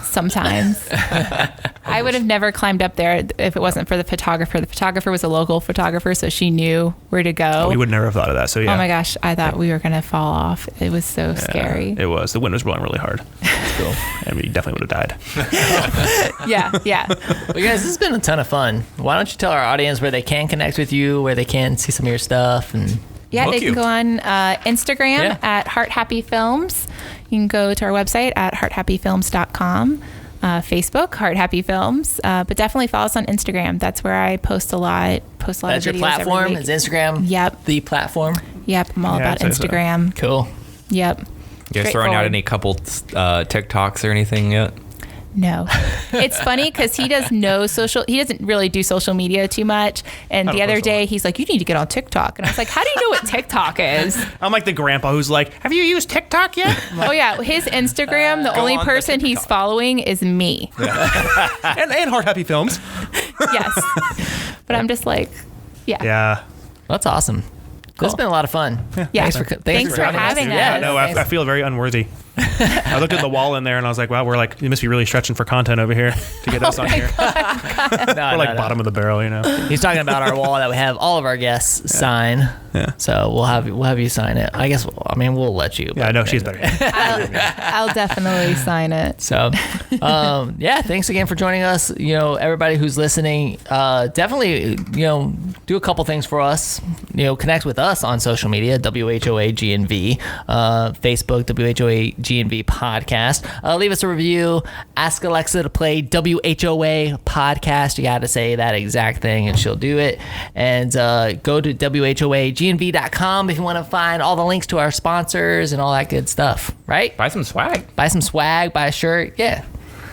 S3: Sometimes. I would have never climbed up there if it wasn't for the photographer. The photographer was a local photographer, so she knew where to go.
S4: We would never have thought of that. So yeah.
S3: Oh my gosh, I thought we were gonna fall off. It was so scary.
S4: It was. The wind was blowing really hard. Cool. And we definitely would have died.
S3: Yeah.
S1: Well, you guys, this has been a ton of fun. Why don't you tell our audience where they can connect with you, where they can see some of your stuff, and
S3: yeah,
S2: book
S3: they
S2: you.
S3: can go on Instagram at Heart Happy Films. You can go to our website at hearthappyfilms.com. Facebook, Heart Happy Films, but definitely follow us on Instagram. That's where I post a lot.
S1: That's
S3: of
S1: your
S3: videos
S1: platform.
S3: every week.
S1: Is Instagram?
S3: Yep.
S1: The platform.
S3: Yep. I'm all about
S4: I'd say so.
S3: Instagram.
S1: Cool.
S3: Yep.
S2: You guys throwing out any couple TikToks or anything yet?
S3: No. It's funny because he doesn't really do social media too much. And the other day he's like, you need to get on TikTok. And I was like, how do you know what TikTok is?
S4: I'm like the grandpa who's like, have you used TikTok yet?
S3: Oh yeah. His Instagram, the only
S2: on the
S3: person he's
S2: TikTok.
S3: following is me.
S4: and Heart Happy Films.
S3: Yes. But I'm just like,
S4: Yeah.
S1: That's awesome. This has been a lot of fun.
S3: Yeah.
S1: Thanks for
S3: Thanks for
S1: joining us.
S3: having us.
S1: Yeah,
S4: No, I feel very unworthy. I looked at the wall in there and I was like, wow, you must be really stretching for content over here to get us on here. We're like bottom of the barrel, you know.
S1: He's talking about our wall that we have all of our guests sign.
S4: Yeah.
S1: So we'll have you sign it. I guess. I mean, we'll let you.
S4: Yeah, I know she's better.
S3: I'll definitely sign it.
S1: So, thanks again for joining us. You know, everybody who's listening, definitely, do a couple things for us. Connect with us on social media, WHOA GNV, Facebook, WHOA GNV podcast. Leave us a review. Ask Alexa to play WHOA podcast. You got to say that exact thing and she'll do it. And go to WHOAGNV.com if you want to find all the links to our sponsors and all that good stuff, right?
S2: Buy some swag.
S1: Buy some swag, buy a shirt. Yeah.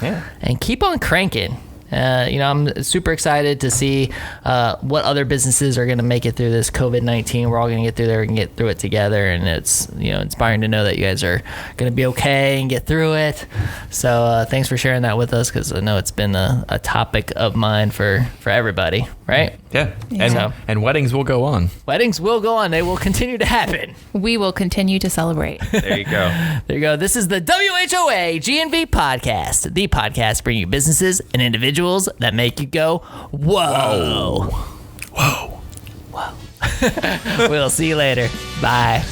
S1: And keep on cranking. I'm super excited to see what other businesses are going to make it through this COVID-19. We're all going to get through there and get through it together. And it's, inspiring to know that you guys are going to be okay and get through it. So thanks for sharing that with us, because I know it's been a topic of mine for everybody, right?
S2: Yeah.
S3: Yeah.
S2: And weddings will go on.
S1: Weddings will go on. They will continue to happen.
S3: We will continue to celebrate.
S2: There you go.
S1: There you go. This is the WHOA GNV podcast, the podcast bringing you businesses and individuals that make you go, whoa. Whoa. We'll see you later. Bye.